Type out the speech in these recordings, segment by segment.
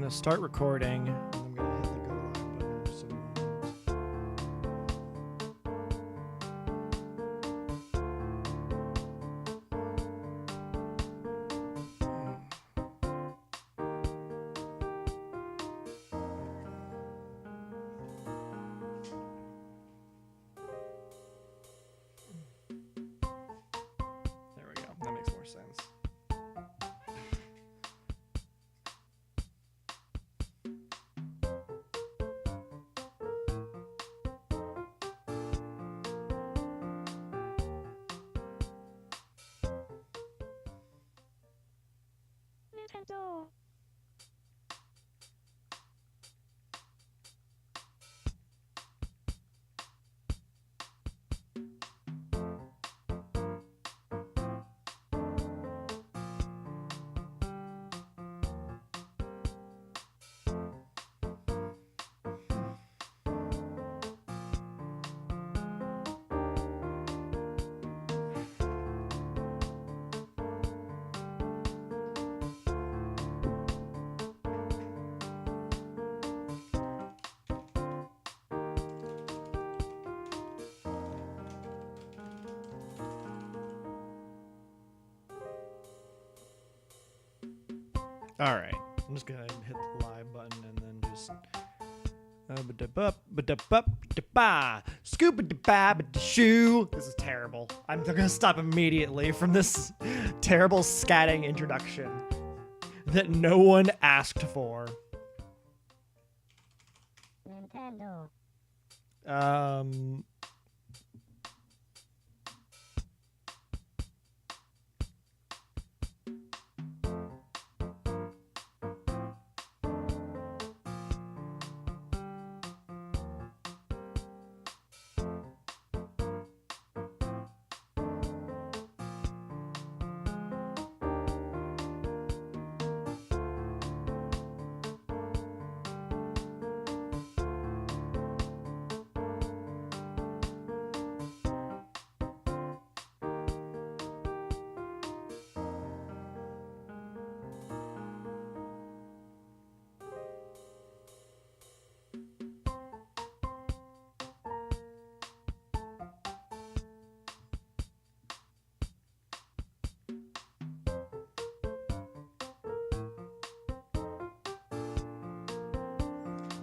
gonna start recording. And I'm gonna hit the go live button in just a moment. There we go. That makes more sense. Nintendo. All right. I'm just gonna hit the live button and then just. Scoop-a-da-ba. This is terrible. I'm gonna stop immediately from this terrible scatting introduction that no one asked for. Nintendo.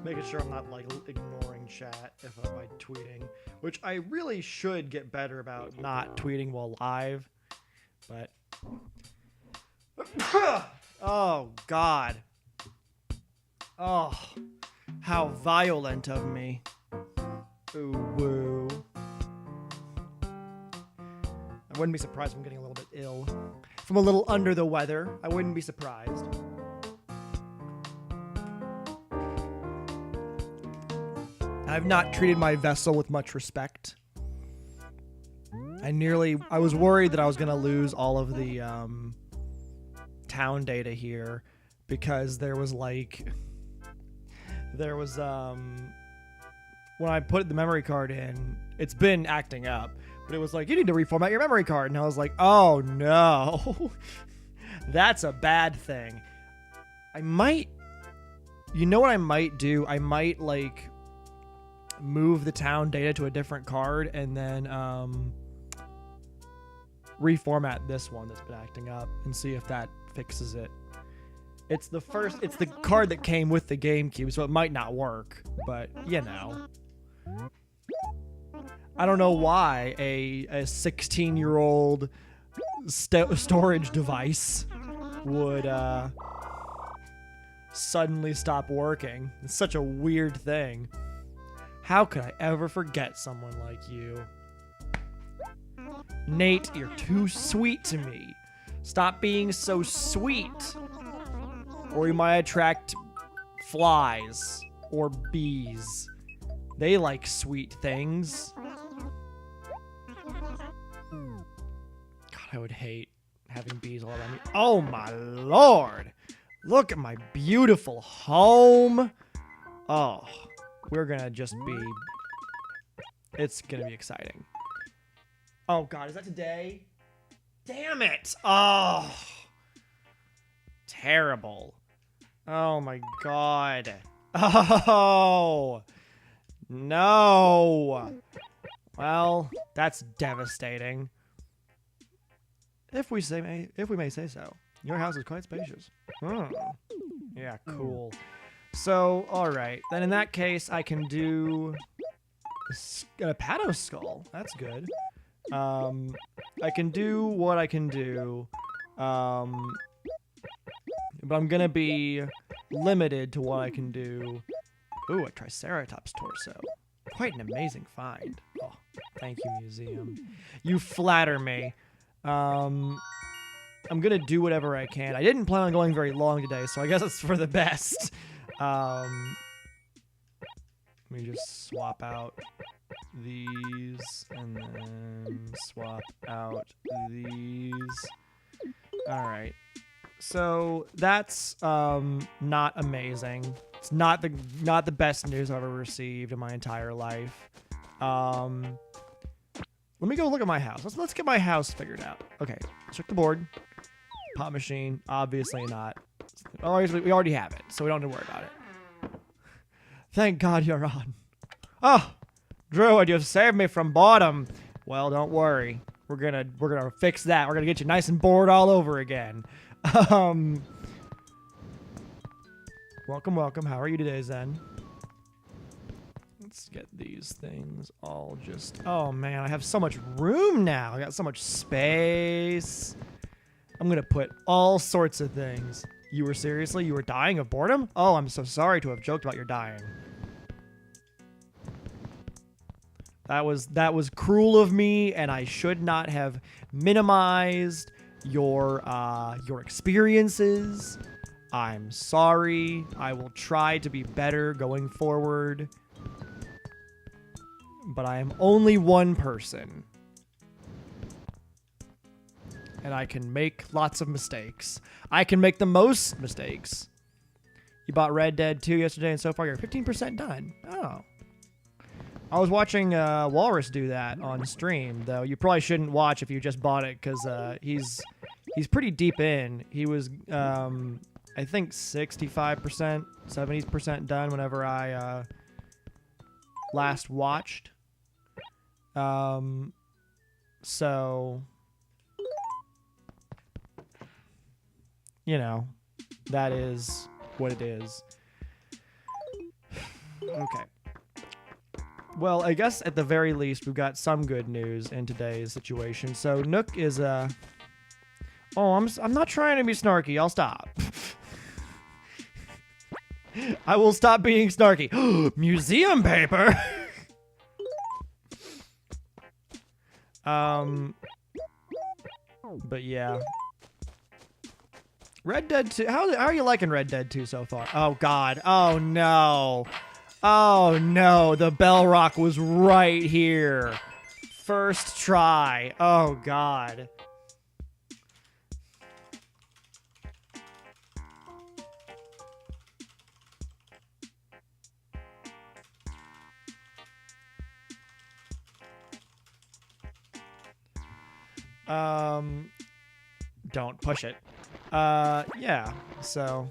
Making sure I'm not like ignoring chat if I'm by tweeting, which I really should get better about not tweeting while live, but oh god, oh how violent of me. Ooh woo. I wouldn't be surprised if I'm getting a little bit ill. If I'm a little under the weather, I wouldn't be surprised. I've not treated my vessel with much respect. I was worried that I was gonna lose all of the town data here because there was when I put the memory card in, it's been acting up, but it was like, you need to reformat your memory card, and I was like, oh no, that's a bad thing. You know what I might do? I might like move the town data to a different card and then reformat this one that's been acting up and see if that fixes it. It's the card that came with the GameCube, so it might not work, but you know. I don't know why a 16-year-old storage device would suddenly stop working. It's such a weird thing. How could I ever forget someone like you? Nate, you're too sweet to me. Stop being so sweet. Or you might attract flies or bees. They like sweet things. God, I would hate having bees all around me. Oh my lord. Look at my beautiful home. Oh. We're gonna just be... It's gonna be exciting. Oh god, is that today? Damn it! Oh! Terrible. Oh my god. Oh no. Well, that's devastating. If we may say so. Your house is quite spacious. Hmm. Yeah, cool. So, all right. Then in that case, I can do a Pato skull. That's good. I can do what I can do. But I'm gonna be limited to what I can do. Ooh, a Triceratops torso. Quite an amazing find. Oh, thank you, museum. You flatter me. I'm gonna do whatever I can. I didn't plan on going very long today, so I guess it's for the best. Let me just swap out these and then swap out these. All right. So that's not amazing. It's not the best news I've ever received in my entire life. Let me go look at my house. Let's get my house figured out. Okay, check the board. Pop machine, obviously not. We already have it, so we don't have to worry about it. Thank God you're on. Oh, Druid, you saved me from boredom. Well, don't worry. We're gonna fix that. We're gonna get you nice and bored all over again. Welcome. How are you today, Zen? Let's get these things all just... Oh, man, I have so much room now. I got so much space. I'm gonna put all sorts of things. You were dying of boredom? Oh, I'm so sorry to have joked about your dying. That was cruel of me, and I should not have minimized your experiences. I'm sorry. I will try to be better going forward. But I am only one person. And I can make lots of mistakes. I can make the most mistakes. You bought Red Dead 2 yesterday, and so far you're 15% done. Oh. I was watching Walrus do that on stream, though. You probably shouldn't watch if you just bought it, because he's pretty deep in. He was, I think, 65%, 70% done whenever I last watched. So, you know, that is what it is. Okay. Well, I guess at the very least, we've got some good news in today's situation. So Nook is Oh, I'm not trying to be snarky. I'll stop. I will stop being snarky. Museum paper. But yeah. Red Dead 2. How are you liking Red Dead 2 so far? Oh God. Oh no. Oh no, the bell rock was right here. First try. Oh God. Don't push it. Yeah, so.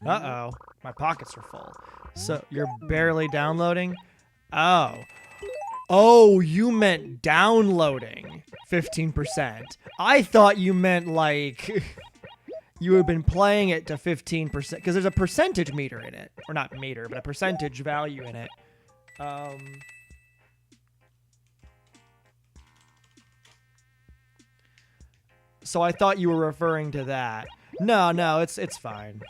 Uh-oh, my pockets are full. So, you're barely downloading? Oh. Oh, you meant downloading 15%. I thought you meant, like, you had been playing it to 15%, because there's a percentage meter in it. Or not meter, but a percentage value in it. So I thought you were referring to that. No, it's fine.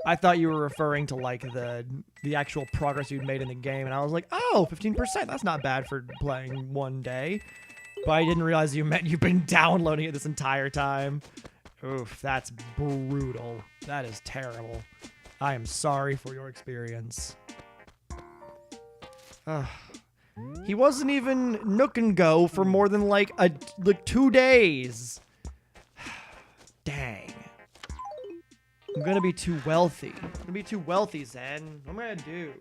I thought you were referring to, like, the actual progress you'd made in the game, and I was like, oh, 15%, that's not bad for playing one day. But I didn't realize you meant you've been downloading it this entire time. Oof, that's brutal. That is terrible. I am sorry for your experience. He wasn't even Nook and Go for more than, like 2 days. Dang. I'm gonna be too wealthy. I'm gonna be too wealthy, Zen. What am I gonna do?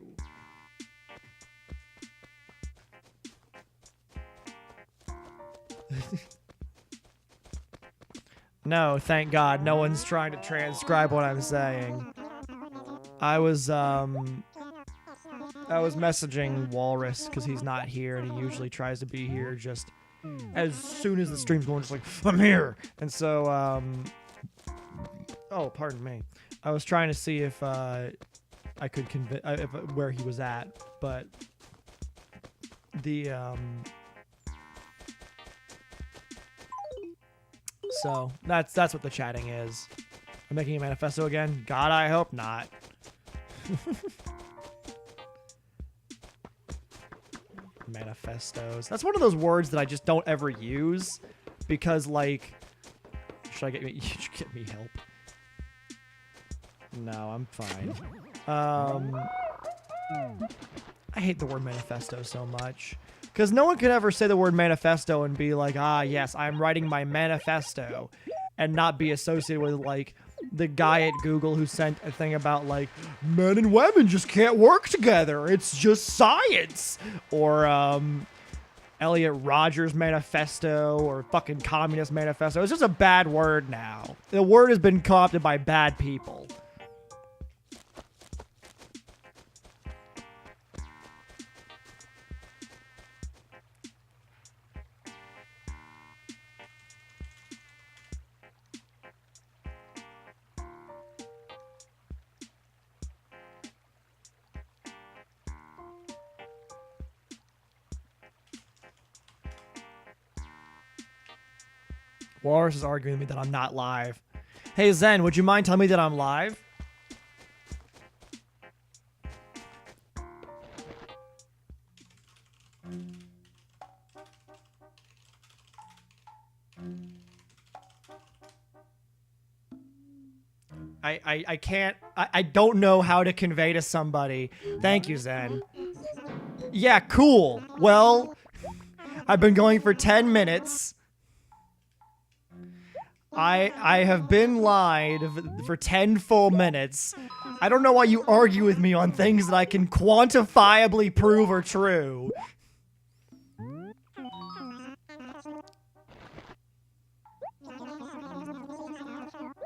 No, thank God, no one's trying to transcribe what I'm saying. I was messaging Walrus because he's not here, and he usually tries to be here just as soon as the stream's going, just like, I'm here. And so, oh, pardon me. I was trying to see if I could where he was at, but the so that's what the chatting is. I'm making a manifesto again. God, I hope not. Manifestos. That's one of those words that I just don't ever use because, like, should I get me? You should get me help. No, I'm fine. I hate the word manifesto so much because no one could ever say the word manifesto and be like, ah, yes, I'm writing my manifesto, and not be associated with like the guy at Google who sent a thing about like men and women just can't work together. It's just science. Or Elliot Rogers manifesto or fucking communist manifesto. It's just a bad word now. The word has been co-opted by bad people. Walrus is arguing with me that I'm not live. Hey, Zen, would you mind telling me that I'm live? I can't, I don't know how to convey to somebody. Thank you, Zen. Yeah, cool. Well, I've been going for 10 minutes. I have been live for 10 full minutes. I don't know why you argue with me on things that I can quantifiably prove are true.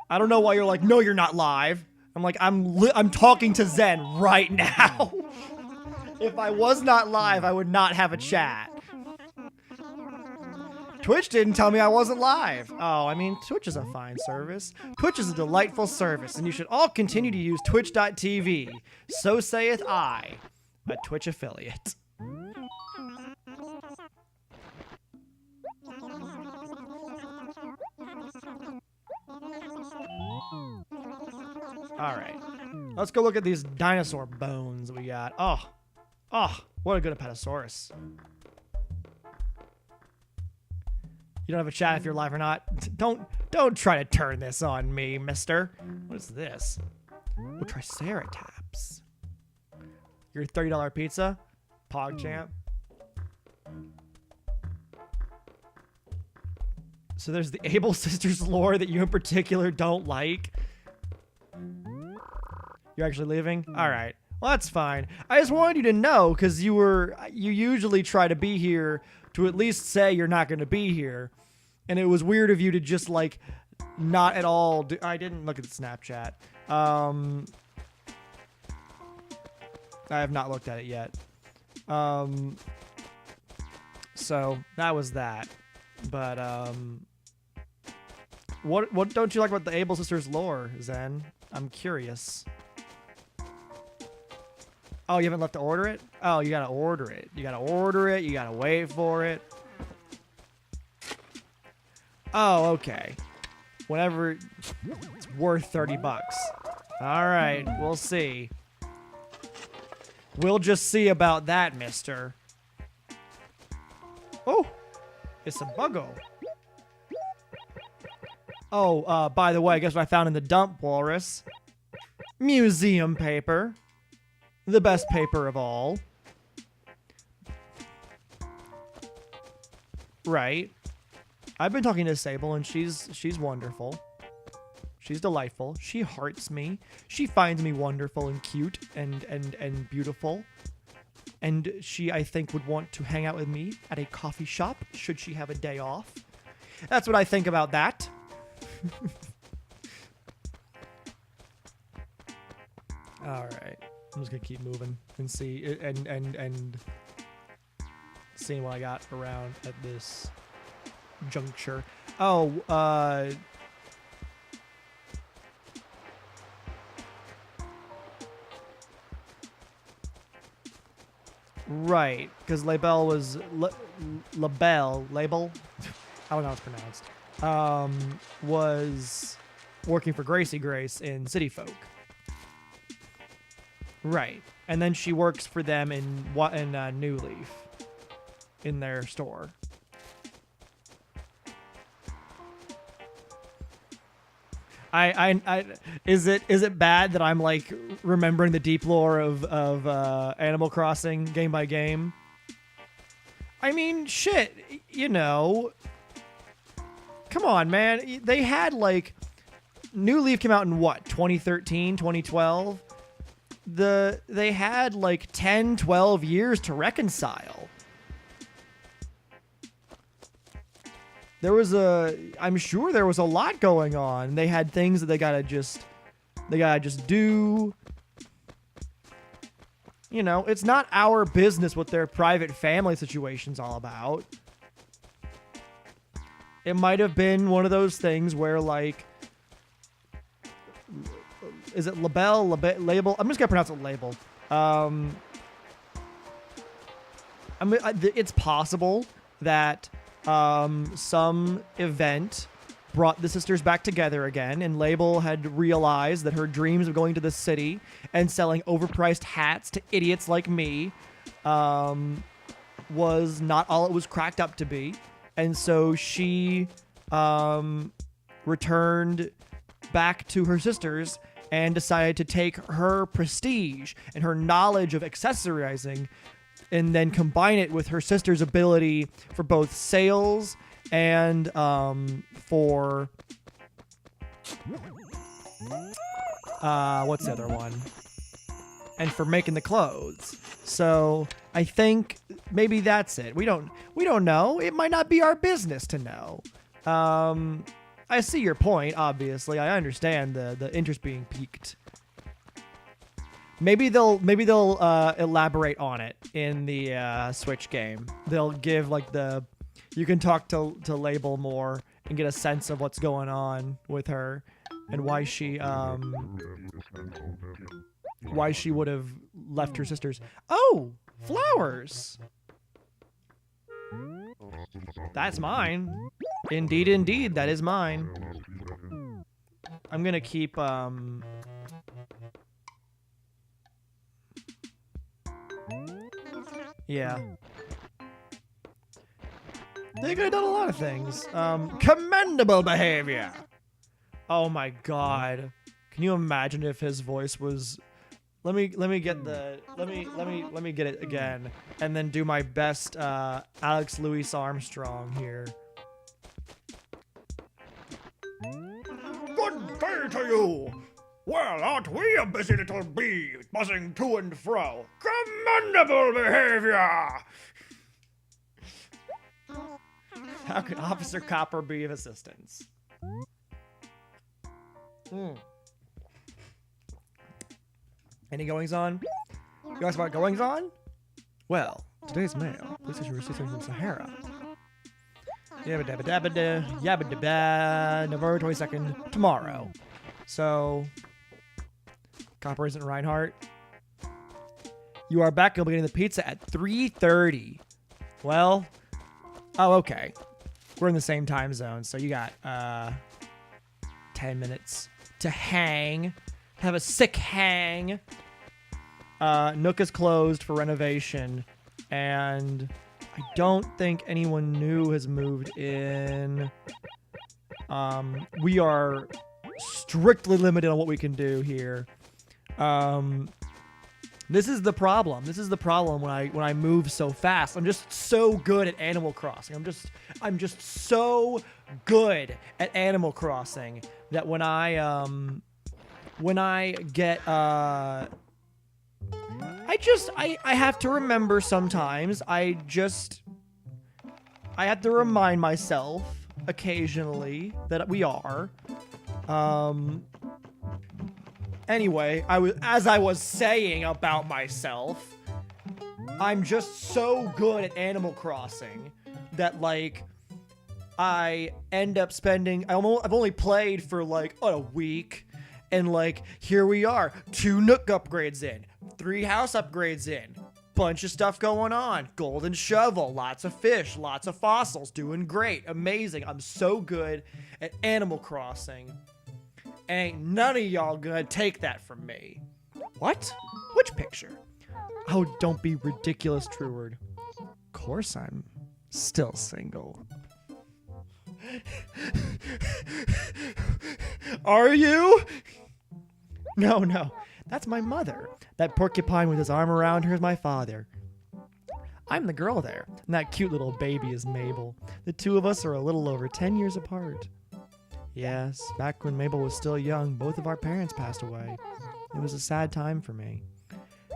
I don't know why you're like, no, you're not live. I'm like, I'm talking to Zen right now. If I was not live, I would not have a chat. Twitch didn't tell me I wasn't live. Oh, I mean, Twitch is a fine service. Twitch is a delightful service, and you should all continue to use twitch.tv. So saith I, a Twitch affiliate. All right, let's go look at these dinosaur bones we got. Oh, what a good Apatosaurus. You don't have a chat if you're live or not. Don't try to turn this on me, mister. What is this? Oh, Triceratops. Your $30 pizza? PogChamp. So there's the Able Sisters lore that you in particular don't like. You're actually leaving? All right. Well, that's fine. I just wanted you to know because you usually try to be here to at least say you're not going to be here. And it was weird of you to just, like, not at all I didn't look at the Snapchat. I have not looked at it yet. So, that was that. But, what don't you like about the Able Sisters lore, Zen? I'm curious. Oh, you haven't left to order it? Oh, you gotta order it. You gotta order it. You gotta wait for it. Oh, okay. Whenever it's worth 30 bucks. All right, we'll see. We'll just see about that, mister. Oh, it's a buggo. Oh, by the way, guess what I found in the dump, Walrus? Museum paper. The best paper of all. Right. I've been talking to Sable, and she's wonderful. She's delightful. She hearts me. She finds me wonderful and cute and beautiful. and she, I think, would want to hang out with me at a coffee shop should she have a day off. That's what I think about that. All right, I'm just gonna keep moving and see and seeing what I got around at this juncture. Oh, right, because Label was Label. I don't know how it's pronounced. Was working for Gracie Grace in City Folk. Right, and then she works for them in New Leaf, in their store. Is it bad that I'm like remembering the deep lore of Animal Crossing game by game? I mean, shit, you know. Come on, man. They had like New Leaf came out in what, 2013, 2012? They had like 10, 12 years to reconcile. I'm sure there was a lot going on. They had things that they gotta just do. You know, it's not our business what their private family situation's all about. It might have been one of those things where, like, is it Label? I'm just gonna pronounce it Label. It's possible that some event brought the sisters back together again, and Label had realized that her dreams of going to the city and selling overpriced hats to idiots like me was not all it was cracked up to be. And so she returned back to her sisters and decided to take her prestige and her knowledge of accessorizing and then combine it with her sister's ability for both sales and for what's the other one? And for making the clothes. So I think maybe that's it. We don't know. It might not be our business to know. I see your point, obviously. I understand the interest being piqued. Maybe they'll elaborate on it in the Switch game. They'll give like you can talk to Label more and get a sense of what's going on with her and why she would have left her sisters. Oh, flowers. That's mine. Indeed, that is mine. I'm gonna keep yeah. They could have done a lot of things. Commendable behavior. Oh my god. Can you imagine if his voice was let me get it again and then do my best Alex Louis Armstrong here. Good day to you. Well, aren't we a busy little bee buzzing to and fro? Commendable behavior! How could Officer Copper be of assistance? Any goings on? You guys want goings on? Well, today's mail. Please issue receipt from Sahara. Yabba dabba dabba da, yabba dabba, November 22nd, tomorrow. So, Copper isn't Reinhardt. You are back. You'll be getting the pizza at 3:30. Well, oh, okay. We're in the same time zone, so you got 10 minutes to hang. Have a sick hang. Nook is closed for renovation, and I don't think anyone new has moved in. We are strictly limited on what we can do here. This is the problem. This is the problem when I move so fast. I'm just so good at Animal Crossing. I'm just so good at Animal Crossing that when I get I I have to remember sometimes. I have to remind myself occasionally that we are. Anyway, as I was saying about myself, I'm just so good at Animal Crossing that like I end up spending. I've only played for like a week, and like here we are, 2 Nook upgrades in, 3 house upgrades in, bunch of stuff going on, golden shovel, lots of fish, lots of fossils, doing great, amazing. I'm so good at Animal Crossing. Ain't none of y'all gonna take that from me. What? Which picture? Oh, don't be ridiculous, Trueward. Of course I'm still single. Are you? No. That's my mother. That porcupine with his arm around her is my father. I'm the girl there, and that cute little baby is Mabel. The two of us are a little over 10 years apart. Yes, back when Mabel was still young, both of our parents passed away. It was a sad time for me.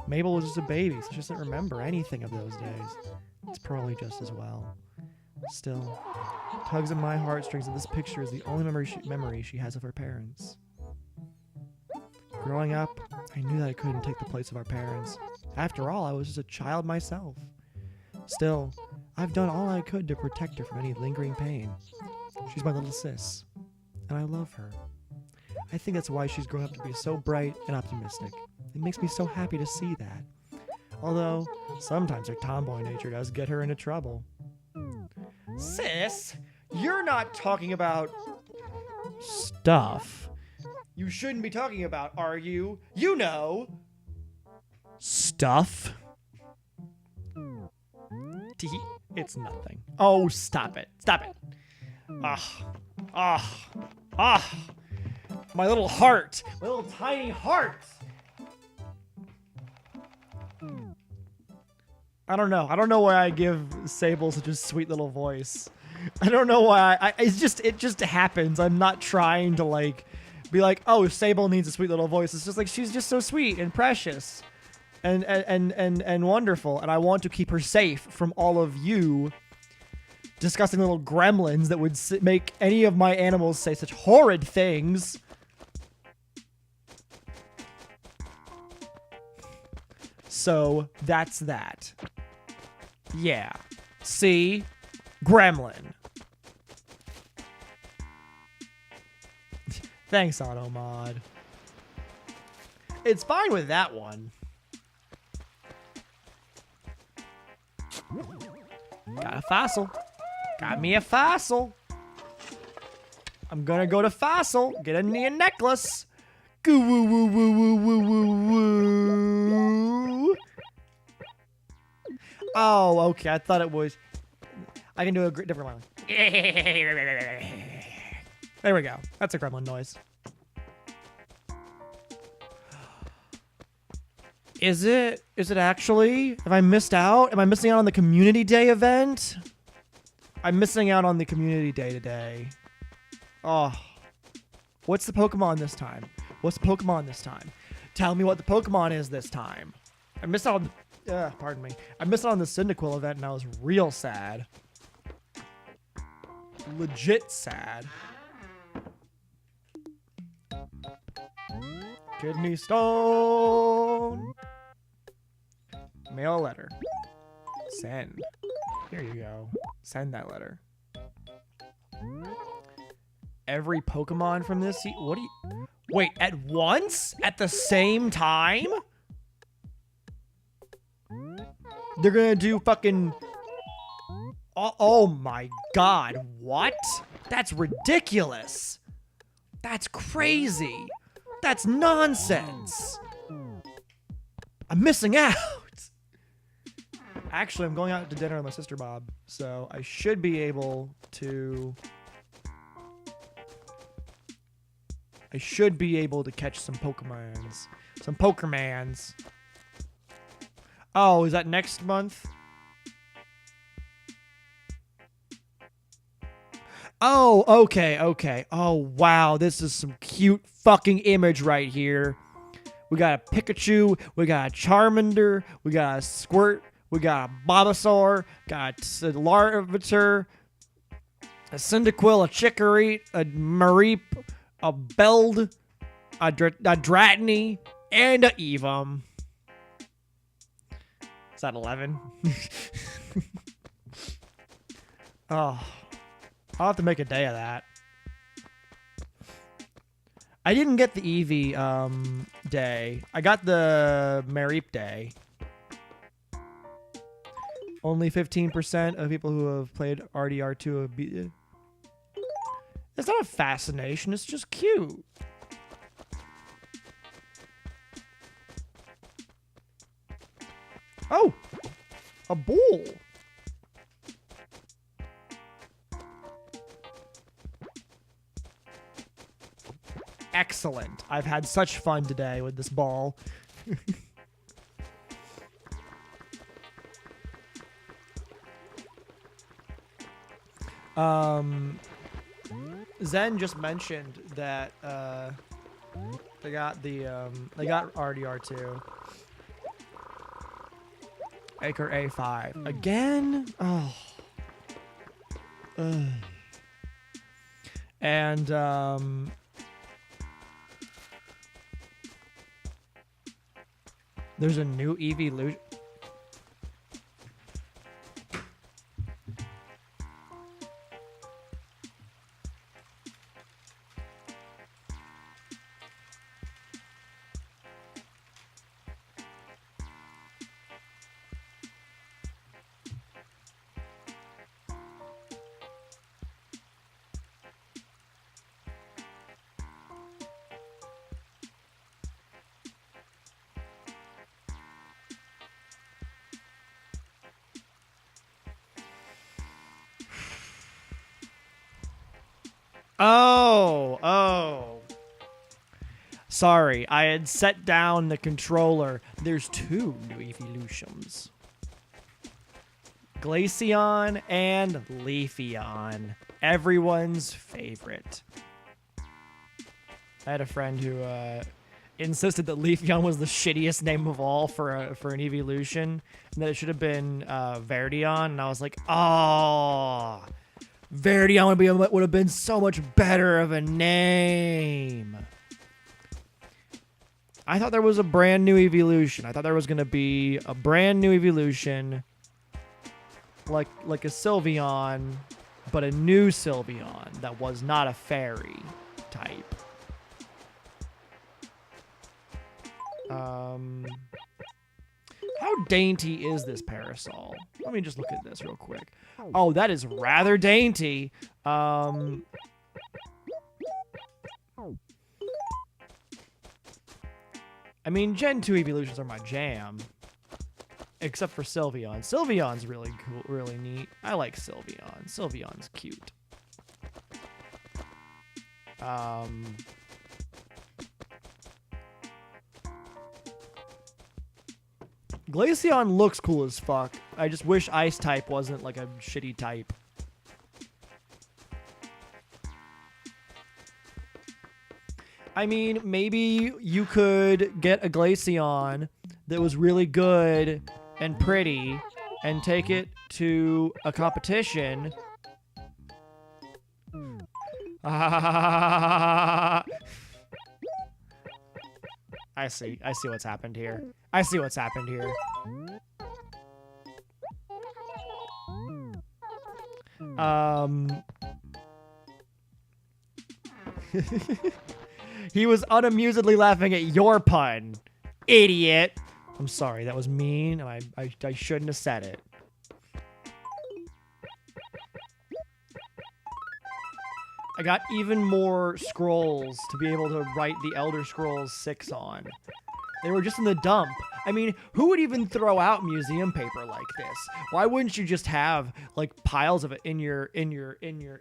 Mabel was just a baby, so she doesn't remember anything of those days. It's probably just as well. Still, tugs at my heartstrings that this picture is the only memory she has of her parents. Growing up, I knew that I couldn't take the place of our parents. After all, I was just a child myself. Still, I've done all I could to protect her from any lingering pain. She's my little sis, and I love her. I think that's why she's grown up to be so bright and optimistic. It makes me so happy to see that. Although, sometimes her tomboy nature does get her into trouble. Sis, you're not talking about stuff you shouldn't be talking about, are you? You know. Stuff? It's nothing. Oh, stop it. Stop it. My little heart. My little tiny heart. I don't know. I don't know why I give Sable such a sweet little voice. I don't know why. It just happens. I'm not trying to like be like, oh, Sable needs a sweet little voice. It's just like she's just so sweet and precious and wonderful, and I want to keep her safe from all of you disgusting little gremlins that would make any of my animals say such horrid things. So that's that. Yeah. See? Gremlin. Thanks, Automod. It's fine with that one. Got a fossil. Got me a fossil. I'm gonna go to fossil. Get a Nia necklace. Goo woo woo woo woo woo woo woo. Oh, okay. I thought it was. I can do a different one. There we go. That's a gremlin noise. Is it actually? Have I missed out? Am I missing out on the community day event? I'm missing out on the community day today. Oh. What's the Pokemon this time? What's the Pokemon this time? Tell me what the Pokemon is this time. I missed out on pardon me. I missed out on the Cyndaquil event and I was real sad. Legit sad. Kidney stone. Mail a letter. Send. Here you go. Send that letter. Every Pokemon from this what do you... Wait, at once? At the same time? They're gonna do fucking... Oh my god, what? That's ridiculous. That's crazy. That's nonsense. I'm missing out. Actually, I'm going out to dinner with my sister Bob, so I should be able to... catch some Pokemons. Some Pokermans. Oh, is that next month? Oh, okay. Oh, wow. This is some cute fucking image right here. We got a Pikachu. We got a Charmander. We got a Squirt. We got a Bulbasaur. Got a Larvitar. A Cyndaquil. A Chikorita. A Mareep. A Beld. A Dratini. And a Eevum. Is that 11? Oh. I'll have to make a day of that. I didn't get the Eevee day. I got the Mareep day. Only 15% of people who have played RDR2 have beat it. It's not a fascination, it's just cute. Oh! A bull! Excellent. I've had such fun today with this ball. Zen just mentioned that they got RDR2. Acre A5 again. Oh. Ugh. And there's a new evolution. Oh. Sorry, I had set down the controller. There's two new evolutions. Glaceon and Leafeon. Everyone's favorite. I had a friend who insisted that Leafeon was the shittiest name of all for an evolution, and that it should have been Verdion, and I was like, oh, Verdion would have been so much better of a name. I thought there was a brand new evolution. I thought there was going to be a brand new evolution like a Sylveon, but a new Sylveon that was not a fairy type. How dainty is this parasol? Let me just look at this real quick. Oh, that is rather dainty. I mean, Gen 2 evolutions are my jam. Except for Sylveon. Sylveon's really cool, really neat. I like Sylveon. Sylveon's cute. Glaceon looks cool as fuck. I just wish Ice type wasn't like a shitty type. I mean, maybe you could get a Glaceon that was really good and pretty and take it to a competition. I see what's happened here. I see what's happened here. He was unamusedly laughing at your pun, idiot. I'm sorry, that was mean, and I shouldn't have said it. I got even more scrolls to be able to write the Elder Scrolls 6 on. They were just in the dump. I mean, who would even throw out museum paper like this? Why wouldn't you just have like piles of it in your thing?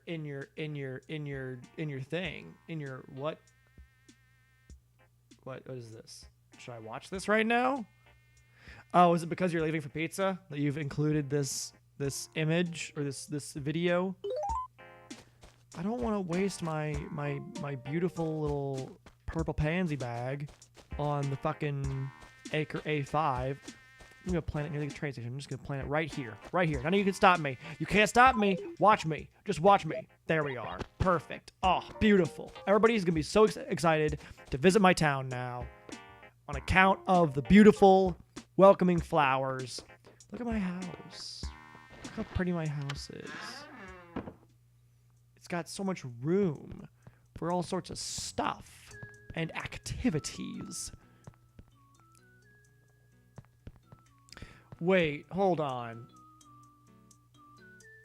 What is this? Should I watch this right now? Oh, is it because you're leaving for pizza that you've included this image or this video? I don't want to waste my beautiful little purple pansy bag on the fucking acre A5. I'm gonna plant it near the train station. I'm just gonna plant it right here. Right here. None of you can stop me. You can't stop me. Watch me. Just watch me. There we are. Perfect. Oh, beautiful. Everybody's gonna be so excited to visit my town now on account of the beautiful, welcoming flowers. Look at my house. Look how pretty my house is. It's got so much room for all sorts of stuff and activities. Wait, hold on.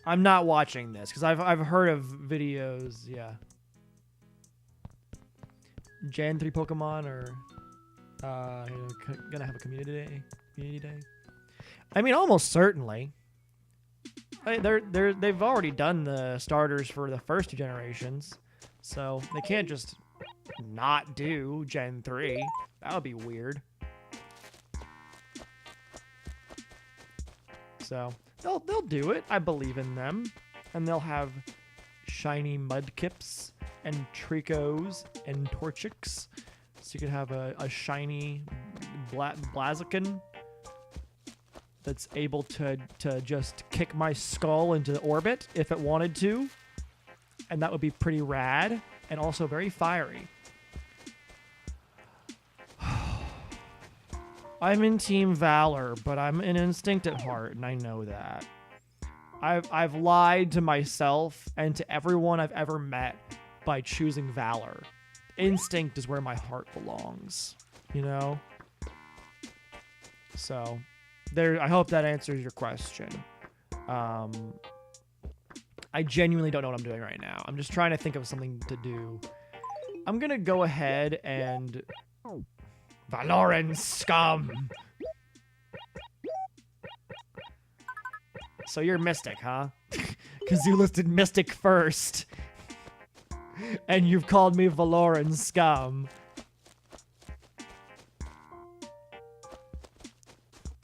I'm not watching this because I've heard of videos. Yeah. Gen 3 Pokemon are gonna have a community day. I mean, almost certainly. They've already done the starters for the first 2 generations, so they can't just not do Gen 3. That would be weird. So they'll do it. I believe in them, and they'll have shiny Mudkips and Tricos and Torchics, so you could have a shiny Blaziken that's able to just kick my skull into orbit if it wanted to, and that would be pretty rad and also very fiery. I'm in Team Valor, but I'm an Instinct at heart, and I know that. I've lied to myself and to everyone I've ever met by choosing Valor. Instinct is where my heart belongs, you know? So, I hope that answers your question. I genuinely don't know what I'm doing right now. I'm just trying to think of something to do. I'm gonna go ahead and... Valoran scum! So you're Mystic, huh? Because you listed Mystic first. And you've called me Valoran scum.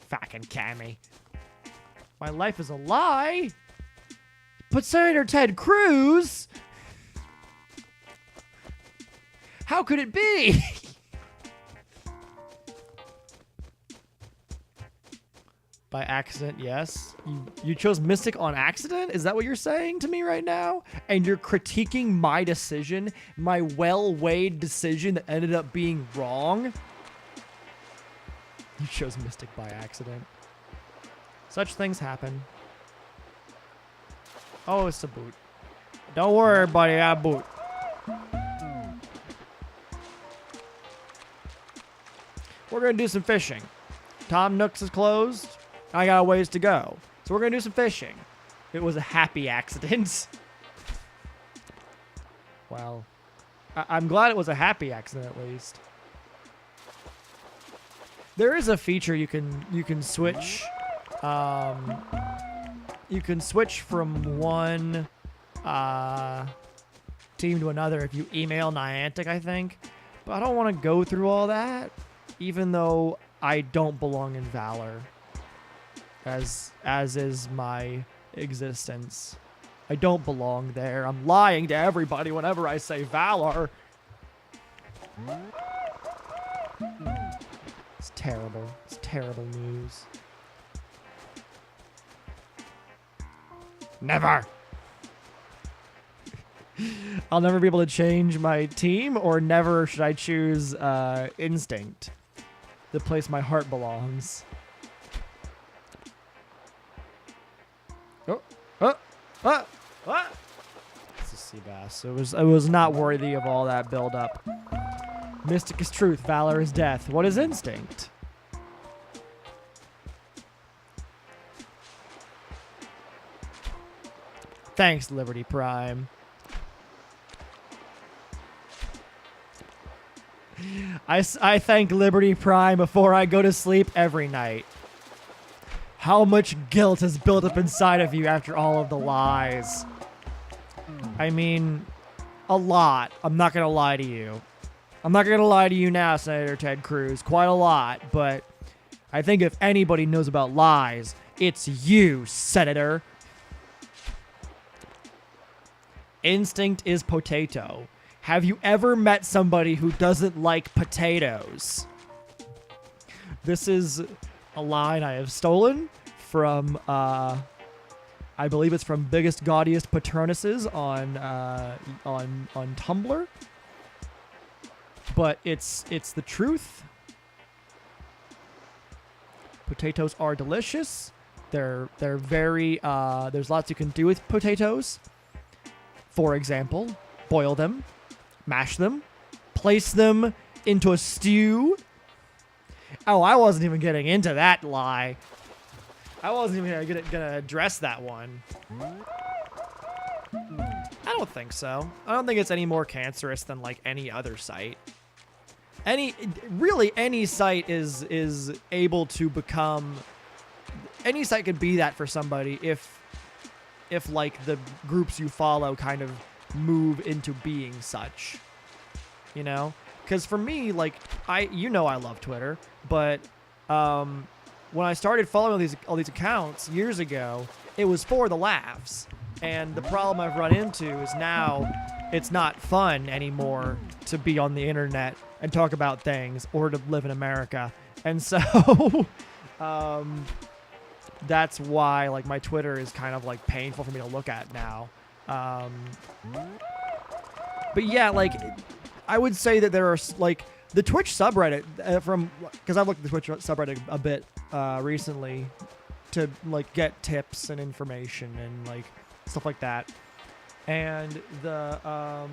Fucking Cammy. My life is a lie? But Senator Ted Cruz? How could it be? By accident, yes. You chose Mystic on accident? Is that what you're saying to me right now? And you're critiquing my decision, my well-weighed decision that ended up being wrong? You chose Mystic by accident. Such things happen. Oh, it's a boot. Don't worry, buddy, I boot. We're gonna do some fishing. Tom Nook's is closed. I got a ways to go. So we're going to do some fishing. It was a happy accident. Well, I'm glad it was a happy accident at least. There is a feature you can switch. You can switch from one team to another if you email Niantic, I think. But I don't want to go through all that, even though I don't belong in Valor. As is my existence. I don't belong there. I'm lying to everybody whenever I say Valor. It's terrible. It's terrible news. Never! I'll never be able to change my team, or never should I choose Instinct, the place my heart belongs. It's a sea bass. It was not worthy of all that build-up. Mystic is truth, Valor is death. What is Instinct? Thanks, Liberty Prime. I thank Liberty Prime before I go to sleep every night. How much guilt has built up inside of you after all of the lies? I mean, a lot. I'm not going to lie to you. I'm not going to lie to you now, Senator Ted Cruz. Quite a lot, but I think if anybody knows about lies, it's you, Senator. Instinct is potato. Have you ever met somebody who doesn't like potatoes? This is a line I have stolen from, I believe it's from Biggest Gaudiest Patronuses on Tumblr. But it's the truth. Potatoes are delicious. They're very, there's lots you can do with potatoes. For example, boil them, mash them, place them into a stew. Oh, I wasn't even getting into that lie. I wasn't even gonna address that one. I don't think so. I don't think it's any more cancerous than like any other site. Any site is able to become, any site could be that for somebody if like the groups you follow kind of move into being such, you know? Because for me, like, I love Twitter, but when I started following all these accounts years ago, it was for the laughs. And the problem I've run into is now it's not fun anymore to be on the internet and talk about things or to live in America. And so that's why like my Twitter is kind of like painful for me to look at now. But yeah, like I would say that there are like the Twitch subreddit because I've looked at the Twitch subreddit a bit recently to like get tips and information and like stuff like that. And the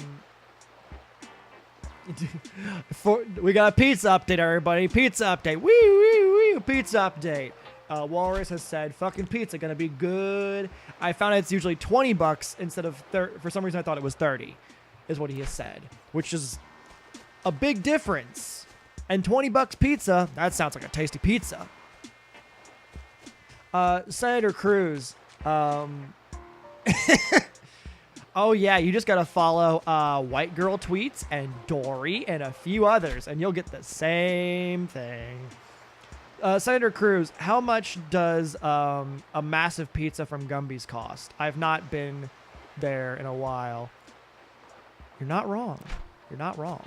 we got a pizza update, everybody. Pizza update. Woo! Pizza update. Walrus has said, fucking pizza gonna be good. I found it's usually $20 instead of for some reason I thought it was 30 is what he has said, which is a big difference. And $20 pizza, that sounds like a tasty pizza. Senator Cruz, oh yeah, you just gotta follow White Girl Tweets and Dory and a few others, and you'll get the same thing. Senator Cruz, how much does a massive pizza from Gumby's cost? I've not been there in a while. You're not wrong. You're not wrong.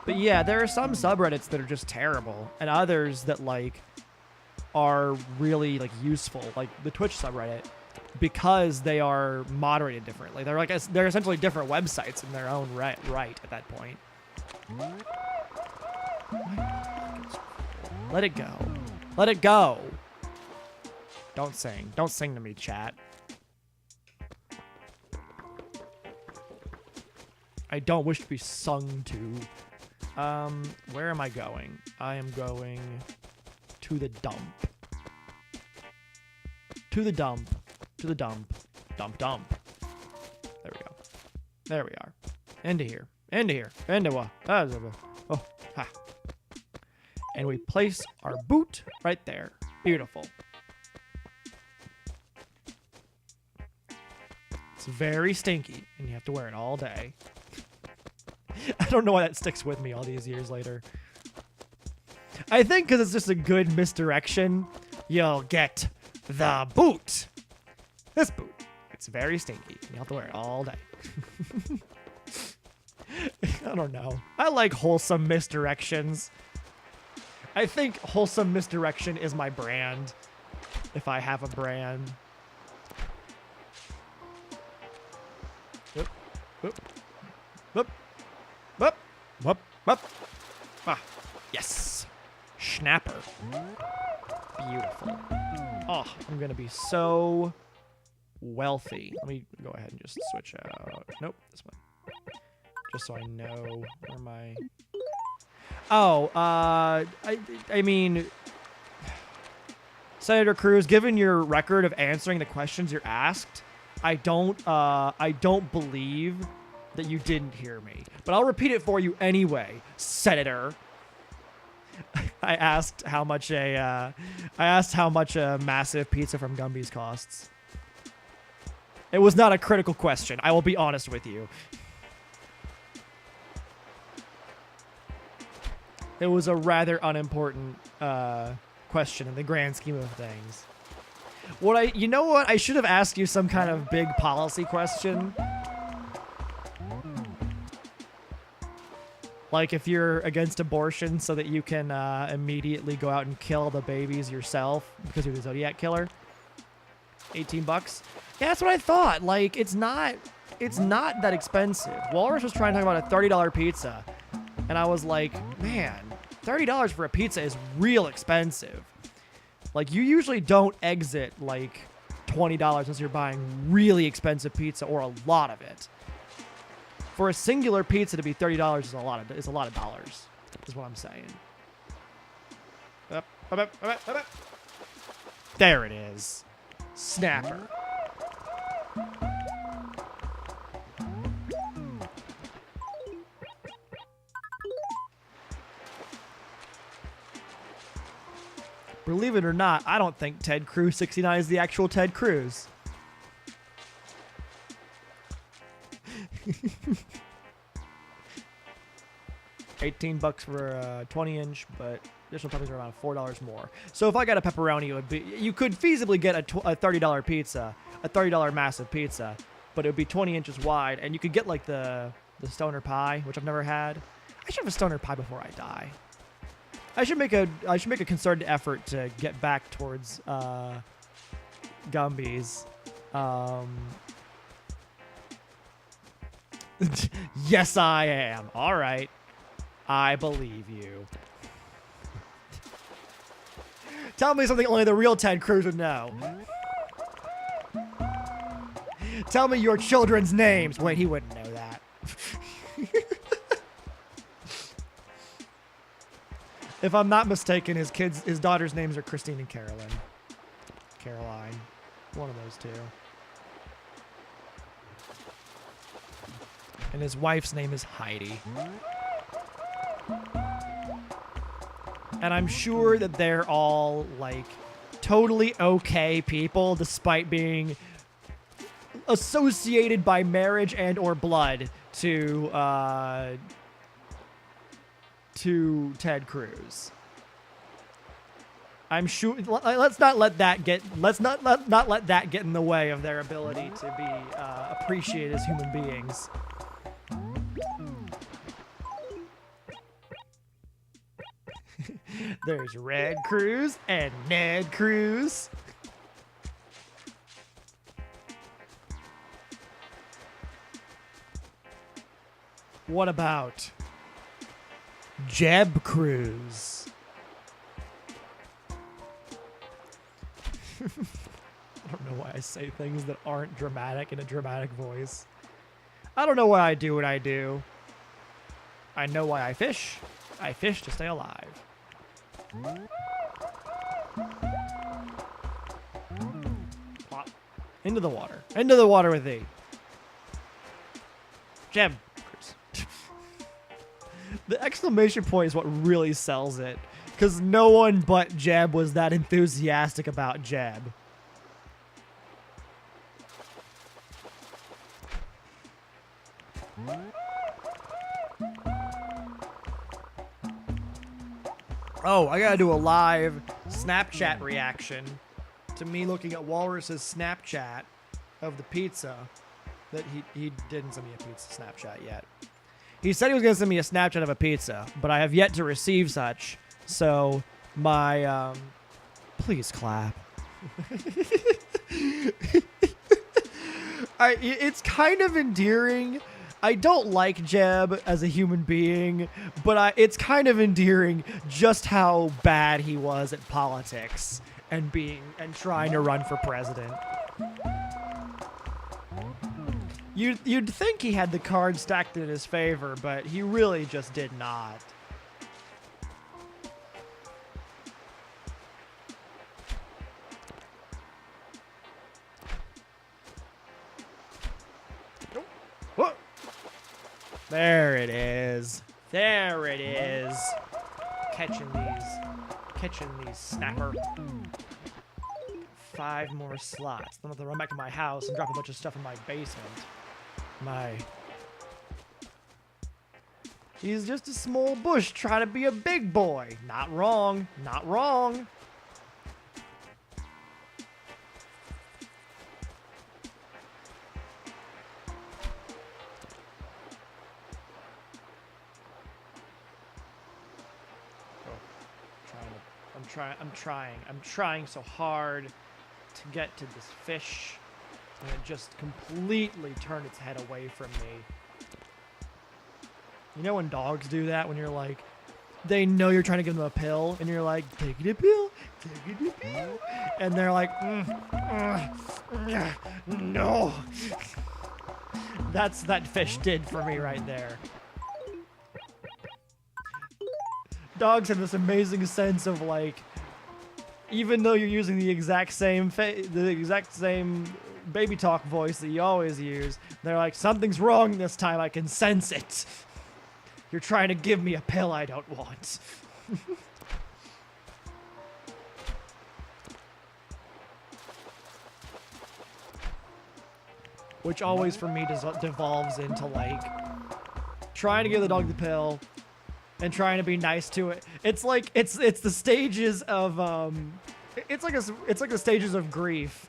But yeah, there are some subreddits that are just terrible, and others that like are really like useful, like the Twitch subreddit, because they are moderated differently. They're essentially different websites in their own right at that point. Let it go. Let it go. Don't sing. Don't sing to me, chat. I don't wish to be sung to. Where am I going? I am going to the dump. To the dump. To the dump. Dump, dump. There we go. There we are. Into here. Into here. Into what? Oh, ha. And we place our boot right there. Beautiful. It's very stinky, and you have to wear it all day. I don't know why that sticks with me all these years later. I think because it's just a good misdirection. You'll get the boot. This boot. It's very stinky. You have to wear it all day. I don't know. I like wholesome misdirections. I think wholesome misdirection is my brand. If I have a brand. Whoop. Whoop. Whoop. Whoop. Whoop. Whoop. Ah. Yes. Schnapper. Beautiful. Oh, I'm going to be so wealthy. Let me go ahead and just switch out. Nope, this one. Just so I know where my... Oh, I mean... Senator Cruz, given your record of answering the questions you're asked, I don't believe that you didn't hear me. But I'll repeat it for you anyway, Senator. I asked how much a massive pizza from Gumby's costs. It was not a critical question. I will be honest with you. It was a rather unimportant question in the grand scheme of things. You know what? I should have asked you some kind of big policy question. Like if you're against abortion so that you can immediately go out and kill the babies yourself because you're the Zodiac killer. $18. Yeah, that's what I thought. Like, it's not that expensive. Walrus was trying to talk about a $30 pizza. And I was like, man, $30 for a pizza is real expensive. Like, you usually don't exit like $20 unless you're buying really expensive pizza or a lot of it. For a singular pizza to be $30 is a lot of dollars, is what I'm saying. Up. There it is. Snapper. Believe it or not, I don't think Ted Cruz 69 is the actual Ted Cruz. $18 for a 20-inch, but additional toppings are around $4 more. So if I got a pepperoni, it would be, you could feasibly get a $30 pizza, a $30 massive pizza, but it would be 20 inches wide, and you could get like the stoner pie, which I've never had. I should have a stoner pie before I die. I should make a concerted effort to get back towards Gumby's. Yes, I am. All right. I believe you. Tell me something only the real Ted Cruz would know. Tell me your children's names. Wait, he wouldn't know that. If I'm not mistaken, his daughters' names are Christine and Caroline. Caroline. One of those two. And his wife's name is Heidi. And I'm sure that they're all, like, totally okay people, despite being associated by marriage and or blood to Ted Cruz. I'm sure. Let's not let that get in the way of their ability to be appreciated as human beings. There's Red Cruz and Ned Cruz. What about Jeb Cruz? I don't know why I say things that aren't dramatic in a dramatic voice. I don't know why I do what I do. I know why I fish. I fish to stay alive. Plop. Into the water. Into the water with thee. Jeb. The exclamation point is what really sells it. Because no one but Jeb was that enthusiastic about Jeb. Oh, I gotta do a live Snapchat reaction to me looking at Walrus's Snapchat of the pizza. That he didn't send me a pizza Snapchat yet. He said he was gonna send me a Snapchat of a pizza, but I have yet to receive such. So my please clap. It's kind of endearing. I don't like Jeb as a human being, but it's kind of endearing just how bad he was at politics and trying to run for president. You'd think he had the cards stacked in his favor, but he really just did not. Whoa. There it is. There it is. Catching these snapper. 5 more slots. Then I'll have to run back to my house and drop a bunch of stuff in my basement. He's just a small bush trying to be a big boy. Not wrong. Not wrong. I'm trying so hard to get to this fish, and it just completely turned its head away from me. You know when dogs do that, when you're like, they know you're trying to give them a pill, and you're like, take it a pill, take it a pill, and they're like, no. That's that fish did for me right there. Dogs have this amazing sense of like, even though you're using the exact same baby talk voice that you always use, they're like, something's wrong this time. I can sense it. You're trying to give me a pill I don't want. Which always for me devolves into like trying to give the dog the pill and trying to be nice to it. It's like it's the stages of it's like the stages of grief.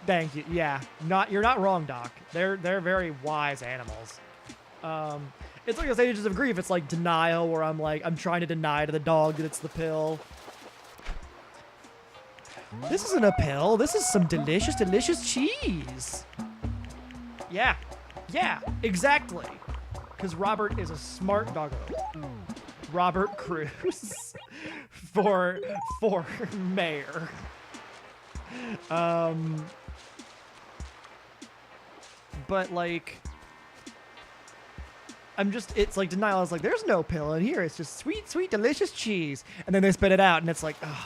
Thank you. Yeah, you're not wrong, Doc. They're very wise animals. It's like the stages of grief. It's like denial, where I'm trying to deny to the dog that it's the pill. This isn't a pill. This is some delicious, delicious cheese. Yeah, exactly. Because Robert is a smart doggo. Robert Cruz for mayor. But like, it's like denial. It's like, there's no pill in here. It's just sweet, sweet, delicious cheese. And then they spit it out, and it's like, ugh.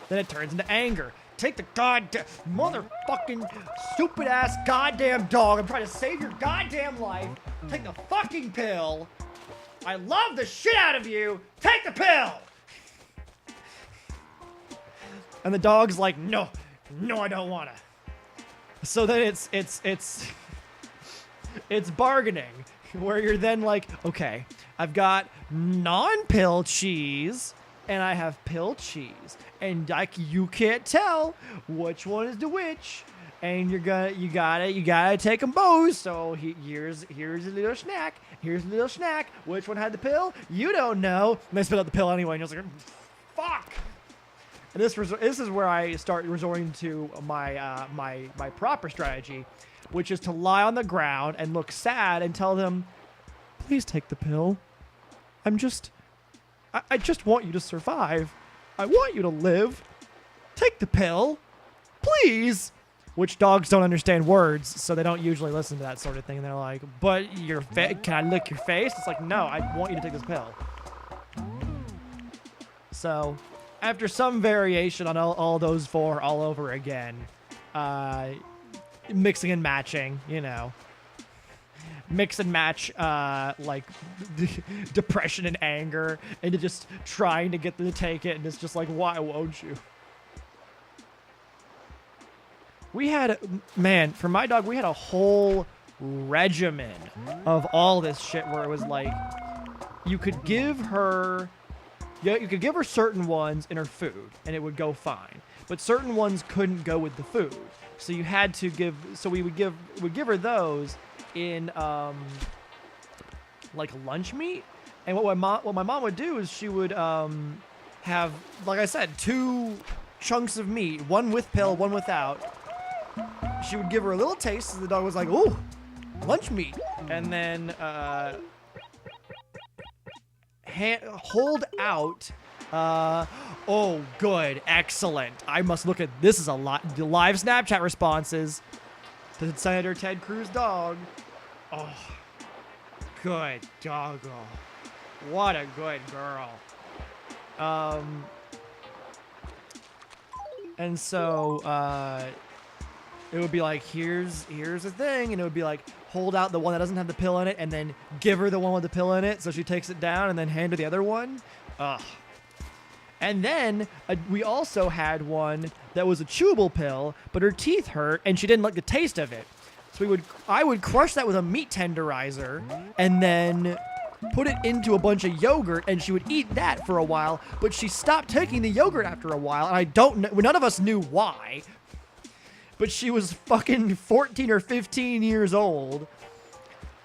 Then it turns into anger. Take the goddamn motherfucking stupid ass goddamn dog. I'm trying to save your goddamn life. Take the fucking pill. I love the shit out of you. Take the pill. And the dog's like, no, I don't wanna. So then it's bargaining, where you're then like, okay, I've got non-pill cheese and I have pill cheese, and you can't tell which one is the which, and you gotta take them both. So here's a little snack. Here's a little snack. Which one had the pill? You don't know. And they spit out the pill anyway, and you're like, fuck. And this is where I start resorting to my proper strategy, which is to lie on the ground and look sad and tell them, please take the pill. I just want you to survive. I want you to live. Take the pill. Please. Which dogs don't understand words, so they don't usually listen to that sort of thing. They're like, but can I lick your face? It's like, no, I want you to take this pill. So, after some variation on all those four all over again, mixing and matching, you know. Mix and match, like, depression and anger, into just trying to get them to take it, and it's just like, why won't you? For my dog, we had a whole regimen of all this shit where it was like, you could give her certain ones in her food, and it would go fine. But certain ones couldn't go with the food. So you had to we would give her those in like lunch meat. And what my mom would do is she would have, like I said, 2 chunks of meat, one with pill, one without. She would give her a little taste, so the dog was like, ooh, lunch meat. And then hold out. Oh, good, excellent. I must look at this. Is a lot. The live Snapchat responses to Senator Ted Cruz dog. Oh, good doggo. What a good girl. And so it would be like, here's the thing, and it would be like, hold out the one that doesn't have the pill in it, and then give her the one with the pill in it, so she takes it down, and then hand her the other one. Ugh. And then we also had one that was a chewable pill, but her teeth hurt, and she didn't like the taste of it. So I would crush that with a meat tenderizer, and then put it into a bunch of yogurt, and she would eat that for a while, but she stopped taking the yogurt after a while, and I don't know, none of us knew why. But she was fucking 14 or 15 years old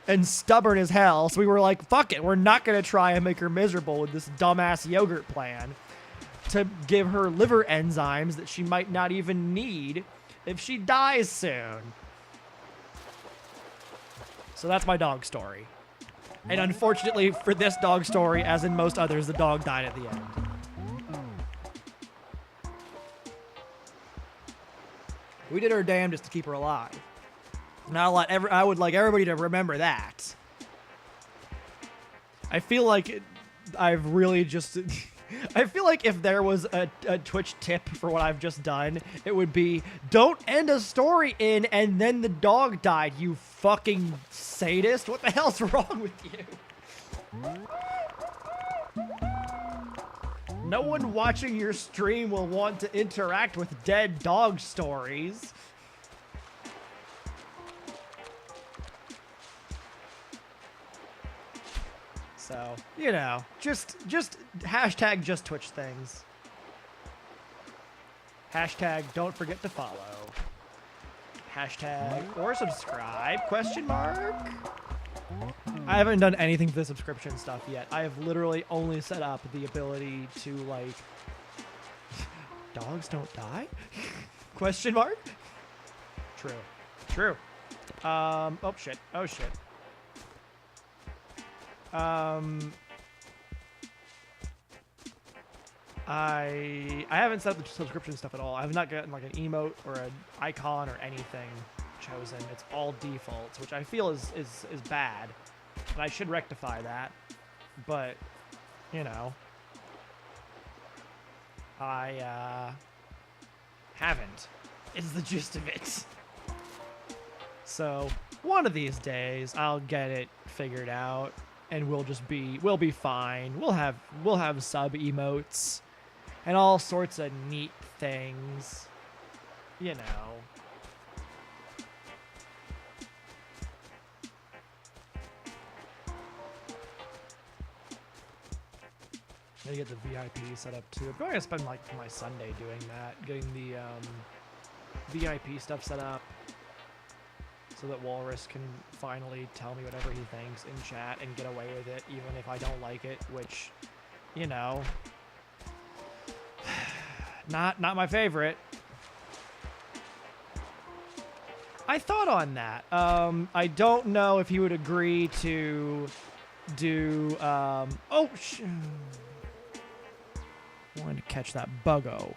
and stubborn as hell. So we were like, fuck it. We're not going to try and make her miserable with this dumbass yogurt plan. to give her liver enzymes that she might not even need if she dies soon. So that's my dog story. And unfortunately for this dog story, as in most others, the dog died at the end. We did our damnedest to keep her alive. Now I would like everybody to remember that. I feel like I've really just... I feel like if there was a Twitch tip for what I've just done, it would be, don't end a story in and then the dog died, you fucking sadist. What the hell's wrong with you? No one watching your stream will want to interact with dead dog stories. So, you know, just hashtag just Twitch things. Hashtag don't forget to follow. Hashtag or subscribe, question mark. I haven't done anything for the subscription stuff yet. I have literally only set up the ability to, like, dogs don't die? Question mark? True. True. Oh shit. Oh shit. I haven't set up the subscription stuff at all. I've not gotten like an emote or an icon or anything chosen. It's all defaults, which I feel is bad. And I should rectify that. But, you know, I haven't, is the gist of it. So one of these days I'll get it figured out. And we'll be fine. We'll have sub emotes and all sorts of neat things, you know. I gotta get the VIP set up too. I'm going to spend like my Sunday doing that, getting the VIP stuff set up. So that Walrus can finally tell me whatever he thinks in chat and get away with it, even if I don't like it, which, you know, not my favorite. I thought on that. I don't know if he would agree to do, I wanted to catch that buggo.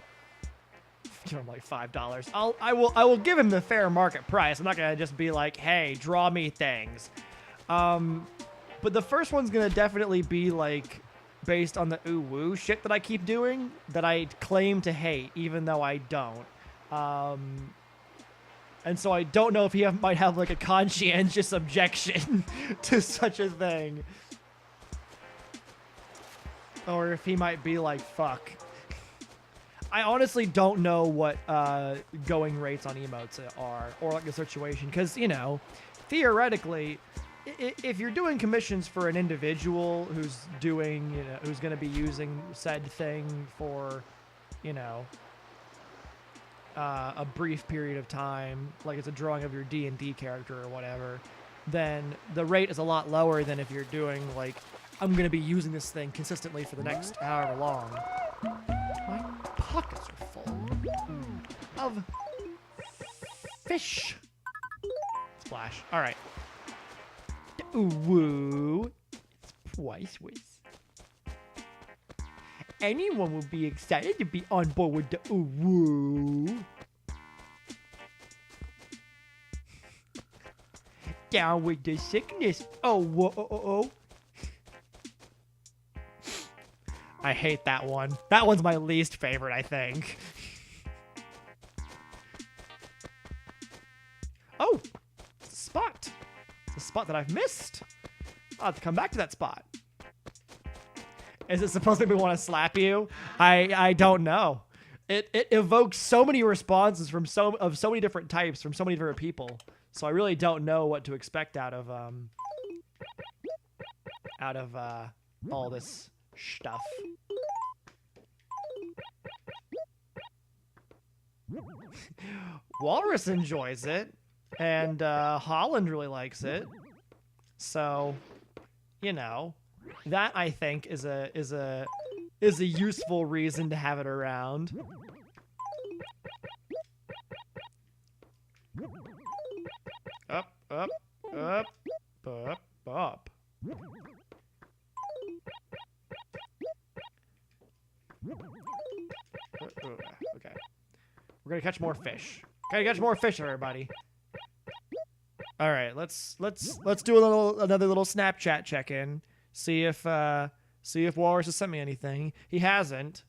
Give him like $5. I will give him the fair market price. I'm not gonna just be like, hey, draw me things. But the first one's gonna definitely be like based on the ooh woo shit that I keep doing that I claim to hate, even though I don't. And so I don't know if he might have like a conscientious objection to such a thing, or if he might be like, fuck. I honestly don't know what going rates on emotes are, or like the situation, because, you know, theoretically, if you're doing commissions for an individual who's doing, you know, who's going to be using said thing for, you know, a brief period of time, like it's a drawing of your D&D character or whatever, then the rate is a lot lower than if you're doing, like, I'm going to be using this thing consistently for the next however long. My pockets are full of fish. Splash. All right. Ooh, woo. It's priceless. Anyone will be excited to be on board with the ooh, woo. Down with the sickness. Oh, whoa, oh, oh, oh. I hate that one. That one's my least favorite, I think. Oh, it's a spot. It's a spot that I've missed. I'll have to come back to that spot. Is it supposed to make me want to slap you? I don't know. It evokes so many responses from so many different types from so many different people. So I really don't know what to expect out of all this stuff. Walrus enjoys it, and Holland really likes it. So, you know, that I think is a is a useful reason to have it around. Up, up, up, up, up. Okay. We're gonna catch more fish. Gotta catch more fish, everybody. All right, let's do another little Snapchat check-in. See if Walrus has sent me anything. He hasn't.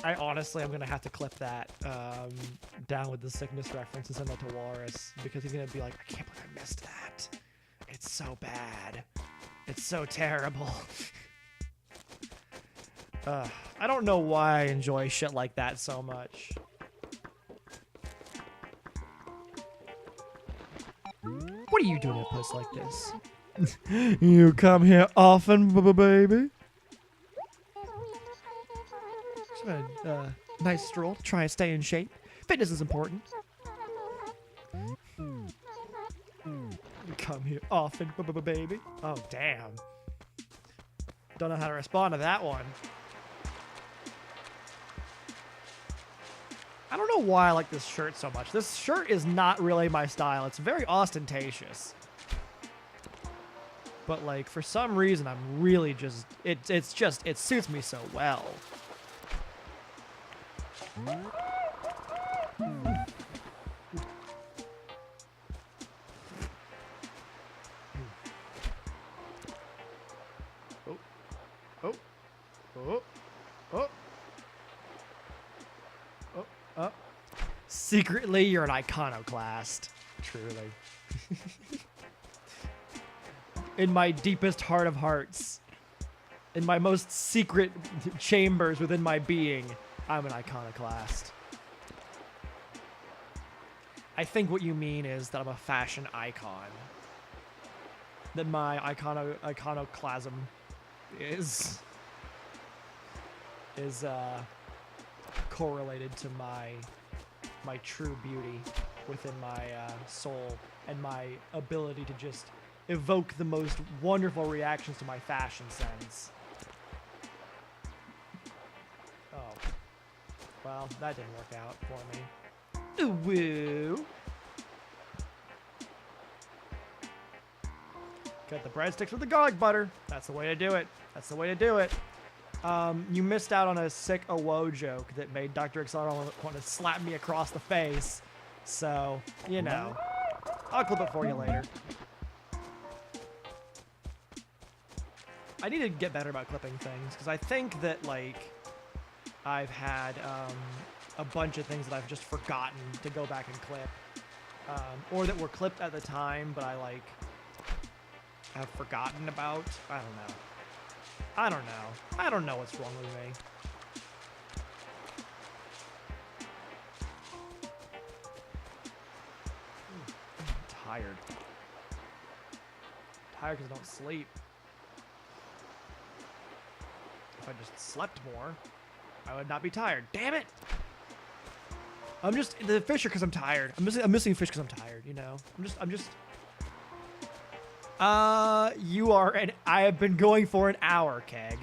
I'm gonna have to clip that down with the sickness reference and send that to Walrus because he's gonna be like, I can't believe I missed that. It's so bad. It's so terrible. I don't know why I enjoy shit like that so much. What are you doing in a place like this? You come here often, baby? Nice stroll to try and stay in shape. Fitness is important. Come here often, baby. Oh, damn. Don't know how to respond to that one. I don't know why I like this shirt so much. This shirt is not really my style. It's very ostentatious. But, like, for some reason, I'm really just... It suits me so well. Secretly, you're an iconoclast. Truly. In my deepest heart of hearts, in my most secret chambers within my being, I'm an iconoclast. I think what you mean is that I'm a fashion icon. That my iconoclasm is correlated to my true beauty within my soul and my ability to just evoke the most wonderful reactions to my fashion sense. Oh. Well, that didn't work out for me. Ooh, woo. Cut the breadsticks with the garlic butter. That's the way to do it. That's the way to do it. You missed out on a sick Awo joke that made Dr. Exar want to slap me across the face. So, you know. I'll clip it for you later. I need to get better about clipping things, because I think that, like, I've had a bunch of things that I've just forgotten to go back and clip. Or that were clipped at the time, but I, like, have forgotten about. I don't know. I don't know what's wrong with me. I'm tired. Tired because I don't sleep. If I just slept more, I would not be tired. Damn it! I'm just the fish are because I'm tired. I'm missing fish because I'm tired. You know. I'm just. You are, and I have been going for an hour, Keg.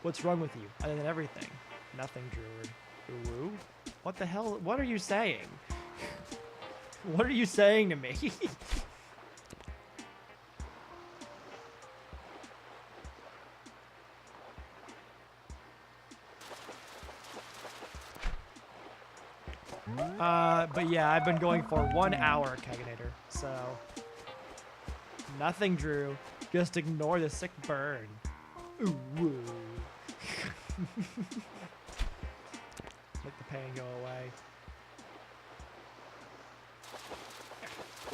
What's wrong with you, other than everything? Nothing, Druid. Ooh, what the hell? What are you saying? What are you saying to me? But yeah, I've been going for 1 hour, Keganator, so nothing, Drew. Just ignore the sick burn. Ooh, woo. Make the pain go away.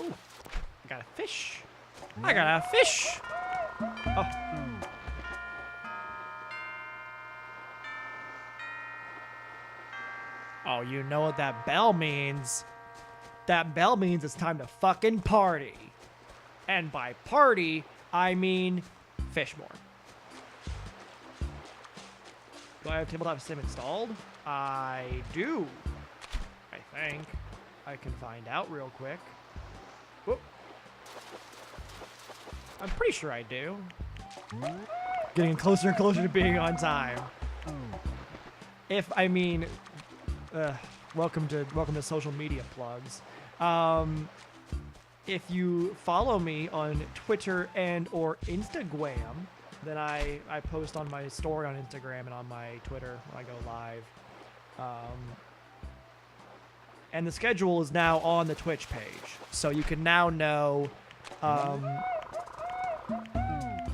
Ooh, I got a fish. I got a fish. Oh. Oh, you know what that bell means? That bell means it's time to fucking party. And by party, I mean fish more. Do I have tabletop sim installed? I do. I think. I can find out real quick. Whoop. I'm pretty sure I do. Getting closer and closer to being on time. Welcome to social media plugs. If you follow me on Twitter and or Instagram, then I post on my story on Instagram and on my Twitter when I go live. And the schedule is now on the Twitch page, so you can now know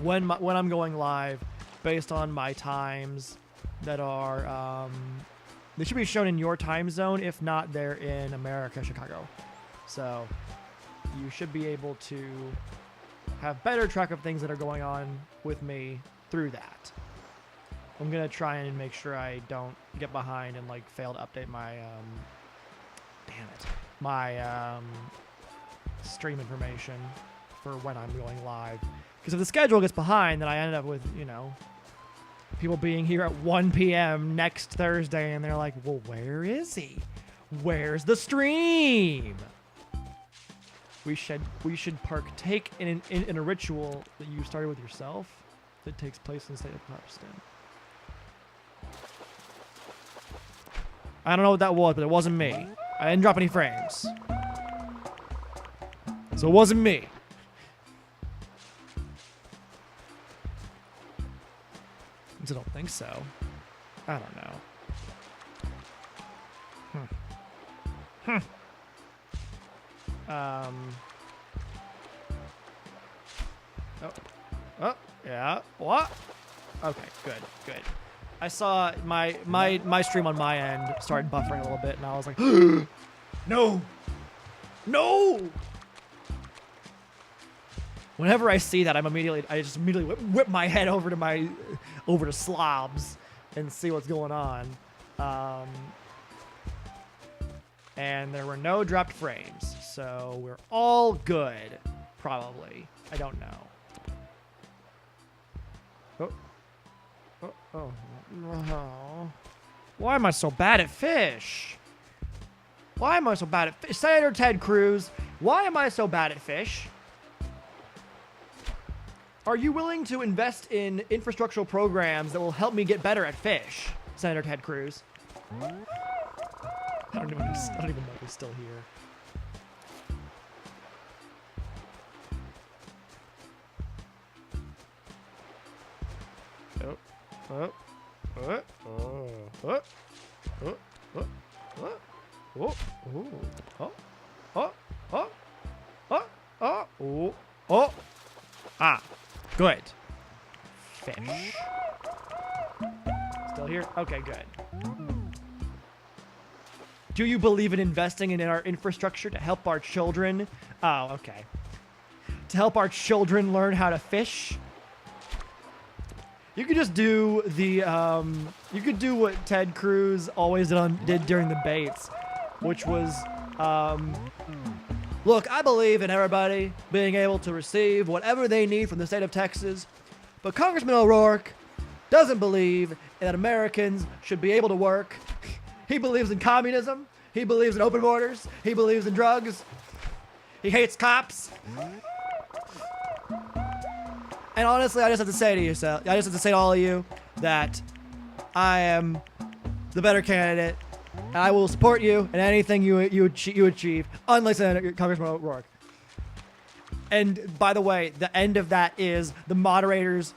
when I'm going live based on my times that are they should be shown in your time zone. If not, they're in America, Chicago. So you should be able to have better track of things that are going on with me through that. I'm gonna try and make sure I don't get behind and like fail to update my my stream information for when I'm going live. Because if the schedule gets behind, then I end up with, you know, people being here at 1 p.m. next Thursday, and they're like, well, where is he? Where's the stream? We should partake in a ritual that you started with yourself that takes place in the state of Clarkston. I don't know what that was, but it wasn't me. I didn't drop any frames. So it wasn't me. I don't think so. I don't know. Oh, yeah. What? Okay, good. I saw my stream on my end started buffering a little bit, and I was like, no. Whenever I see that, I just immediately whip my head over to Slobs and see what's going on. And there were no dropped frames, so we're all good, probably. I don't know. Oh. Why am I so bad at fish? Senator Ted Cruz, why am I so bad at fish? Are you willing to invest in infrastructural programs that will help me get better at fish, Senator Ted Cruz? I don't even know if he's still here. Good. Fish. Still here? Okay, good. Do you believe in investing in our infrastructure to help our children? Oh, okay. To help our children learn how to fish? You could just do the, you could do what Ted Cruz always did during the debates, which was, look, I believe in everybody being able to receive whatever they need from the state of Texas, but Congressman O'Rourke doesn't believe that Americans should be able to work. He believes in communism. He believes in open borders. He believes in drugs. He hates cops. And honestly, I just have to say to all of you that I am the better candidate. And I will support you in anything you achieve, unless Congressman O'Rourke. And by the way, the end of that is the moderators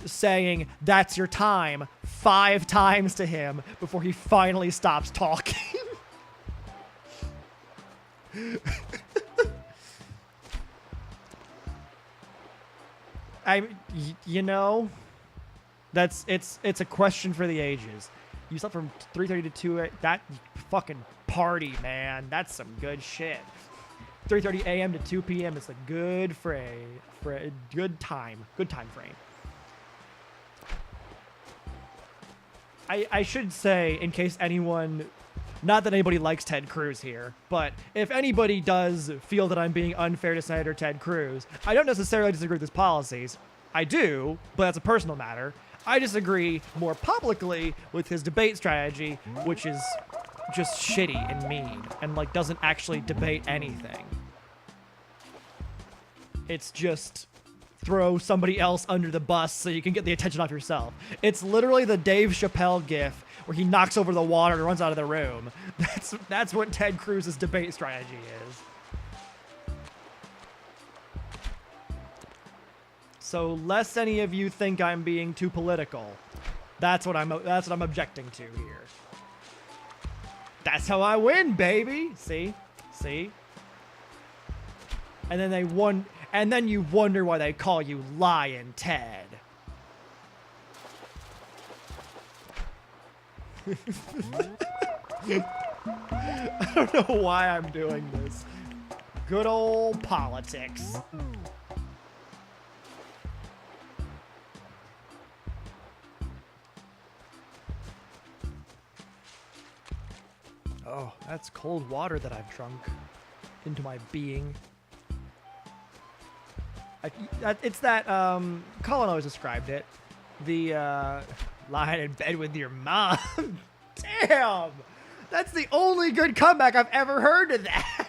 saying, "That's your time," 5 times to him before he finally stops talking. You know, it's a question for the ages. You slept from 3:30 to 2. That fucking party, man. That's some good shit. 3:30 a.m. to 2 p.m. is a good good time frame. I should say, in case anyone, not that anybody likes Ted Cruz here, but if anybody does feel that I'm being unfair to Senator Ted Cruz, I don't necessarily disagree with his policies. I do, but that's a personal matter. I disagree more publicly with his debate strategy, which is just shitty and mean and like doesn't actually debate anything. It's just throw somebody else under the bus so you can get the attention off yourself. It's literally the Dave Chappelle gif where he knocks over the water and runs out of the room. That's what Ted Cruz's debate strategy is. So lest any of you think I'm being too political, that's what I'm objecting to here. That's how I win, baby. See? And then you wonder why they call you Lion Ted. I don't know why I'm doing this. Good old politics. Oh, that's cold water that I've drunk into my being. It's that, Colin always described it. The, lying in bed with your mom. Damn! That's the only good comeback I've ever heard of that.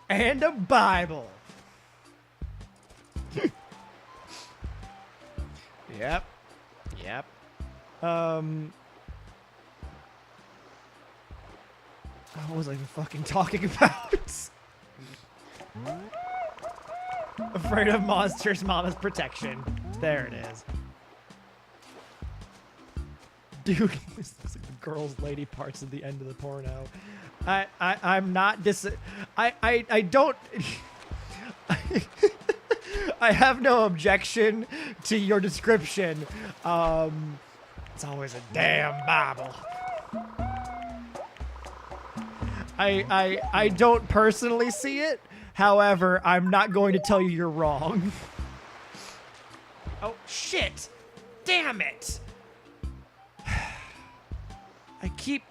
And a Bible. Yep. What was I even fucking talking about? Afraid of monsters, mama's protection. There it is. Dude, this looks like the girls' lady parts at the end of the porno. I'm not I don't I have no objection to your description. It's always a damn Bible. I don't personally see it. However, I'm not going to tell you you're wrong. Oh, shit. Damn it. I keep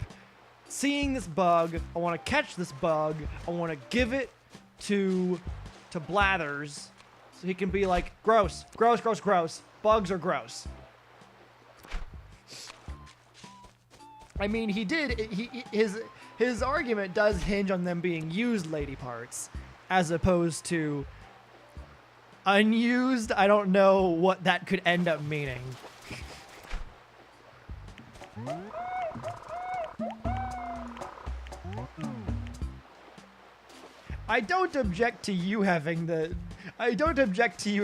seeing this bug. I want to catch this bug. I want to give it to Blathers so he can be like, gross. Bugs are gross. I mean, he did. His argument does hinge on them being used lady parts as opposed to unused. I don't know what that could end up meaning. I don't object to you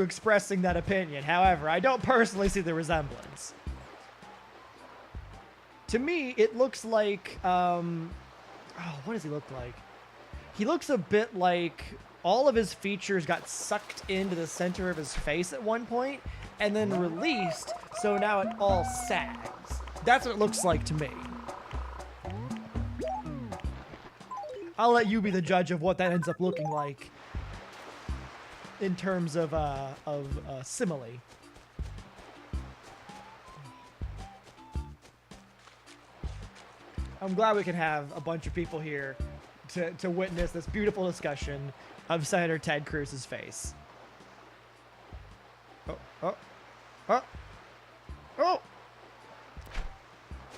expressing that opinion. However, I don't personally see the resemblance. To me, it looks like, what does he look like? He looks a bit like all of his features got sucked into the center of his face at one point and then released, so now it all sags. That's what it looks like to me. I'll let you be the judge of what that ends up looking like in terms of simile. I'm glad we can have a bunch of people here to witness this beautiful discussion of Senator Ted Cruz's face. Oh!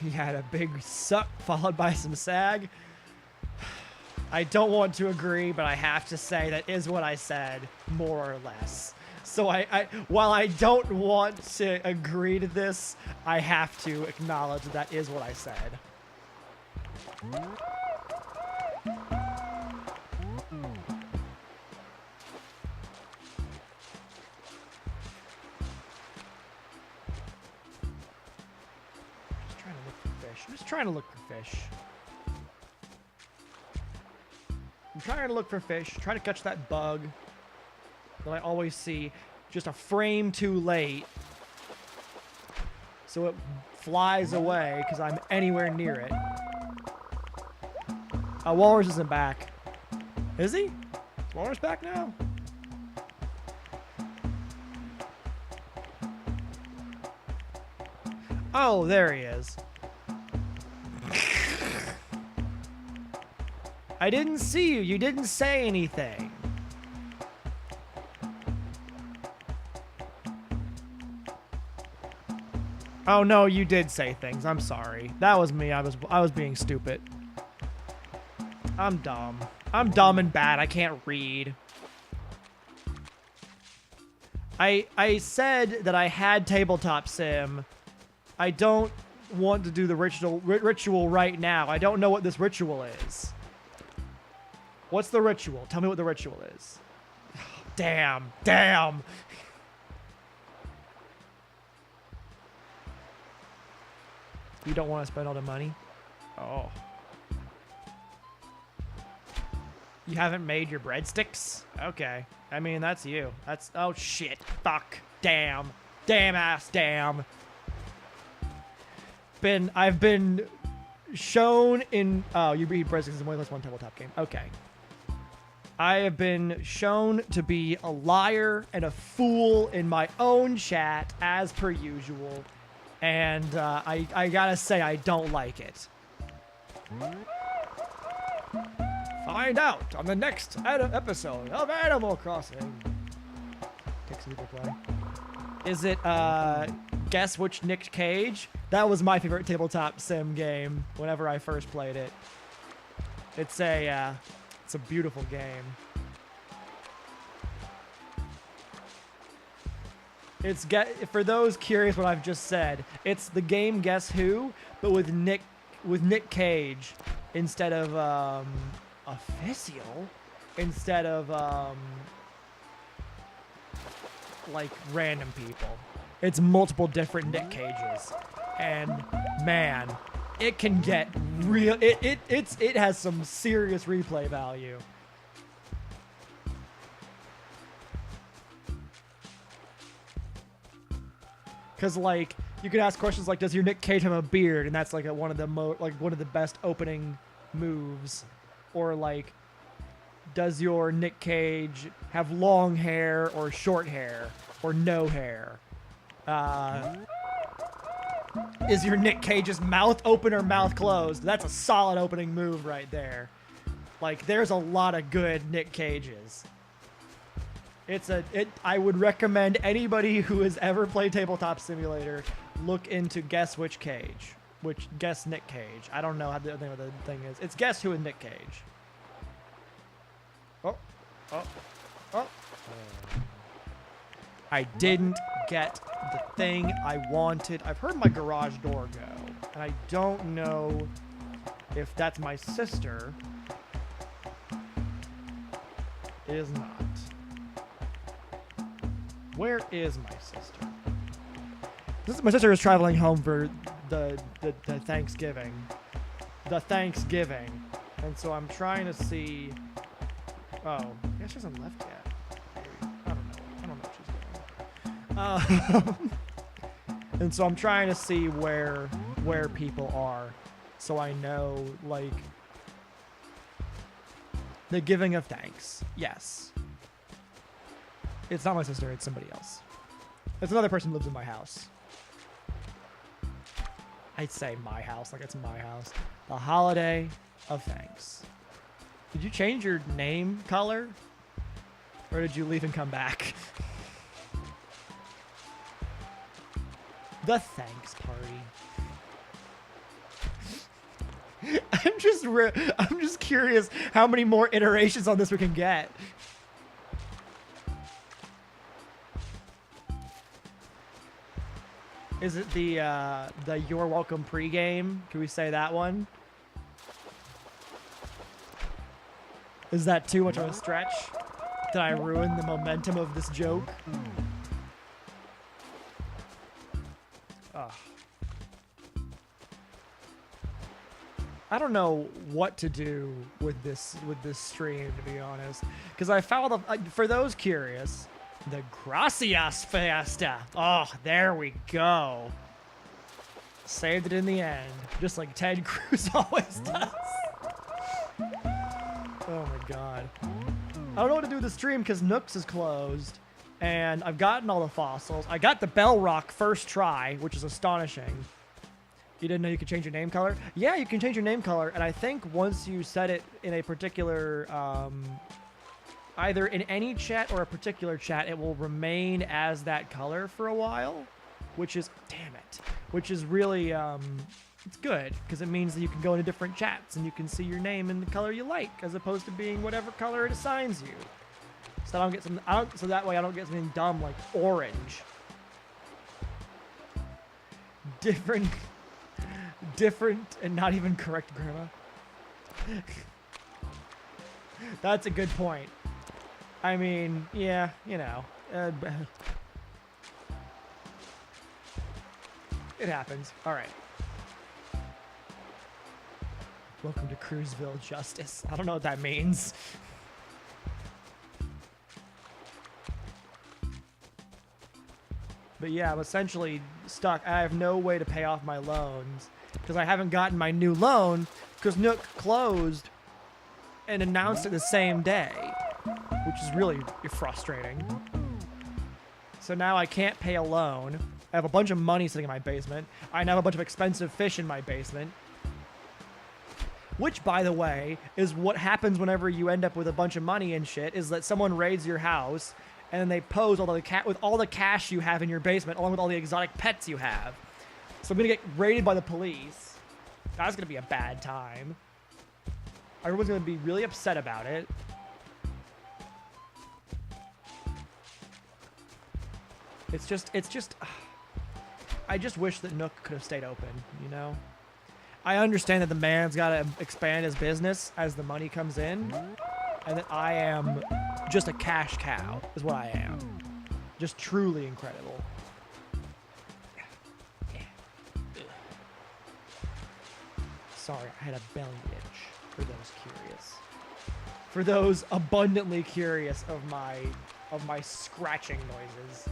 He had a big suck followed by some sag. I don't want to agree, but I have to say that is what I said, more or less. So while I don't want to agree to this, I have to acknowledge that is what I said. I'm just trying to look for fish. I'm trying to look for fish, trying to catch that bug that I always see just a frame too late. So it flies away because I'm anywhere near it. Walrus isn't back. Is he? Is Walrus back now? Oh, there he is. I didn't see you. You didn't say anything. Oh no, you did say things. I'm sorry. That was me. I was being stupid. I'm dumb. I'm dumb and bad. I can't read. I said that I had tabletop sim. I don't want to do the ritual right now. I don't know what this ritual is. What's the ritual? Tell me what the ritual is. Damn. Damn. You don't want to spend all the money? Oh. You haven't made your breadsticks? Okay. I mean, that's you. That's... Oh, shit. Fuck. Damn. Damn ass. Damn. I've been shown in... Oh, you read breadsticks in one less one tabletop game. Okay. I have been shown to be a liar and a fool in my own chat, as per usual. And I gotta say, I don't like it. Find out on the next episode of Animal Crossing. Takes a play. Is it, guess which Nick Cage? That was my favorite tabletop sim game whenever I first played it. It's a beautiful game. For those curious what I've just said, it's the game Guess Who, but with Nick Cage instead of official, instead of like random people. It's multiple different Nick Cages, and man, it can get real. It has some serious replay value. Because, like, you could ask questions like, does your Nick Cage have a beard? And that's, like, one of the best opening moves. Or, like, does your Nick Cage have long hair or short hair? Or no hair? Is your Nick Cage's mouth open or mouth closed? That's a solid opening move right there. Like, there's a lot of good Nick Cages. I would recommend anybody who has ever played Tabletop Simulator look into Guess Which Cage. Guess Nick Cage. I don't know how the name of the thing is. It's Guess Who with Nick Cage. Oh. I didn't get the thing I wanted. I've heard my garage door go, and I don't know if that's my sister. It is not. Where is my sister? My sister is traveling home for the Thanksgiving. And so I'm trying to see... Oh, I guess she hasn't left yet. I don't know where she's going. And so I'm trying to see where people are, so I know, like, the giving of thanks. Yes. It's not my sister, it's somebody else. It's another person who lives in my house. I'd say my house, like it's my house. The holiday of thanks. Did you change your name color? Or did you leave and come back? The thanks party. I'm just curious how many more iterations on this we can get. Is it the You're Welcome pregame? Can we say that one? Is that too much of a stretch? Did I ruin the momentum of this joke? Ugh. I don't know what to do with this stream, to be honest, because I found for those curious. The Gracias Fiesta. Oh, there we go. Saved it in the end, just like Ted Cruz always does. Oh my god. I don't know what to do with the stream because Nooks is closed, and I've gotten all the fossils. I got the Bell Rock first try, which is astonishing. You didn't know you could change your name color? Yeah, you can change your name color, and I think once you set it in a particular... either in any chat or a particular chat, it will remain as that color for a while, which is, damn it, which is really, it's good because it means that you can go into different chats and you can see your name in the color you like, as opposed to being whatever color it assigns you. So I don't get some, so that way I don't get something dumb like orange. Different and not even correct grammar. That's a good point. I mean, yeah, you know. It happens. All right. Welcome to Cruiseville Justice. I don't know what that means. But yeah, I'm essentially stuck. I have no way to pay off my loans because I haven't gotten my new loan because Nook closed and announced it the same day, which is really frustrating. So now I can't pay a loan. I have a bunch of money sitting in my basement. I now have a bunch of expensive fish in my basement. Which, by the way, is what happens whenever you end up with a bunch of money and shit, is that someone raids your house and then they pose with all the cash you have in your basement, along with all the exotic pets you have. So I'm gonna get raided by the police. That's gonna be a bad time. Everyone's gonna be really upset about it. It's just, I just wish that Nook could have stayed open, you know? I understand that the man's gotta expand his business as the money comes in, and that I am just a cash cow, is what I am. Just truly incredible. Sorry, I had a belly itch, for those curious. For those abundantly curious of my scratching noises.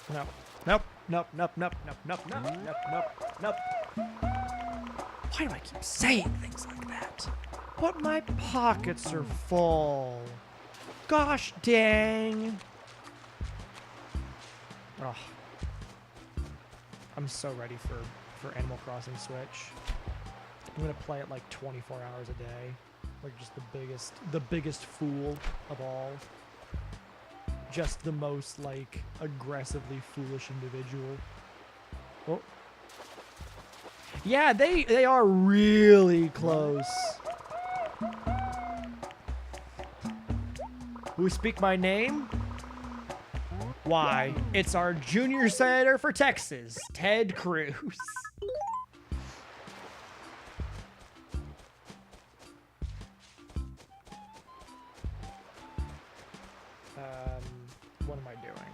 No. Nope. Nope. Nope. Nope. Nope. Nope. Nope. Nope. Nope. Nope. Why do I keep saying things like that? But my pockets are full. Gosh dang. Oh. I'm so ready for Animal Crossing Switch. I'm gonna play it like 24 hours a day. Like just the biggest fool of all. Just the most, like, aggressively foolish individual. Oh. Yeah, they are really close. Who speak my name? Why, it's our junior senator for Texas, Ted Cruz. What am I doing?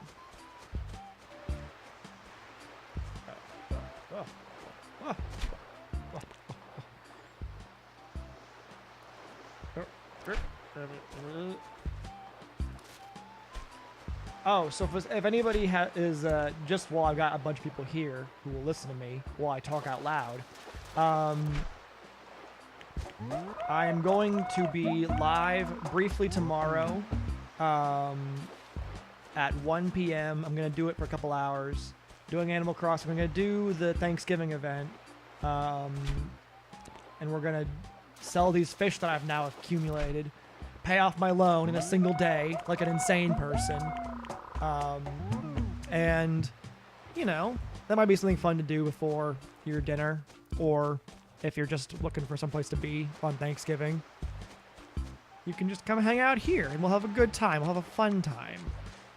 Oh, so if anybody is just while I've got a bunch of people here who will listen to me while I talk out loud, I am going to be live briefly tomorrow. At 1 p.m. I'm going to do it for a couple hours. Doing Animal Crossing. I'm going to do the Thanksgiving event. And we're going to sell these fish that I've now accumulated. Pay off my loan in a single day, like an insane person. And, you know, that might be something fun to do before your dinner. Or if you're just looking for someplace to be on Thanksgiving. You can just come hang out here and we'll have a good time. We'll have a fun time.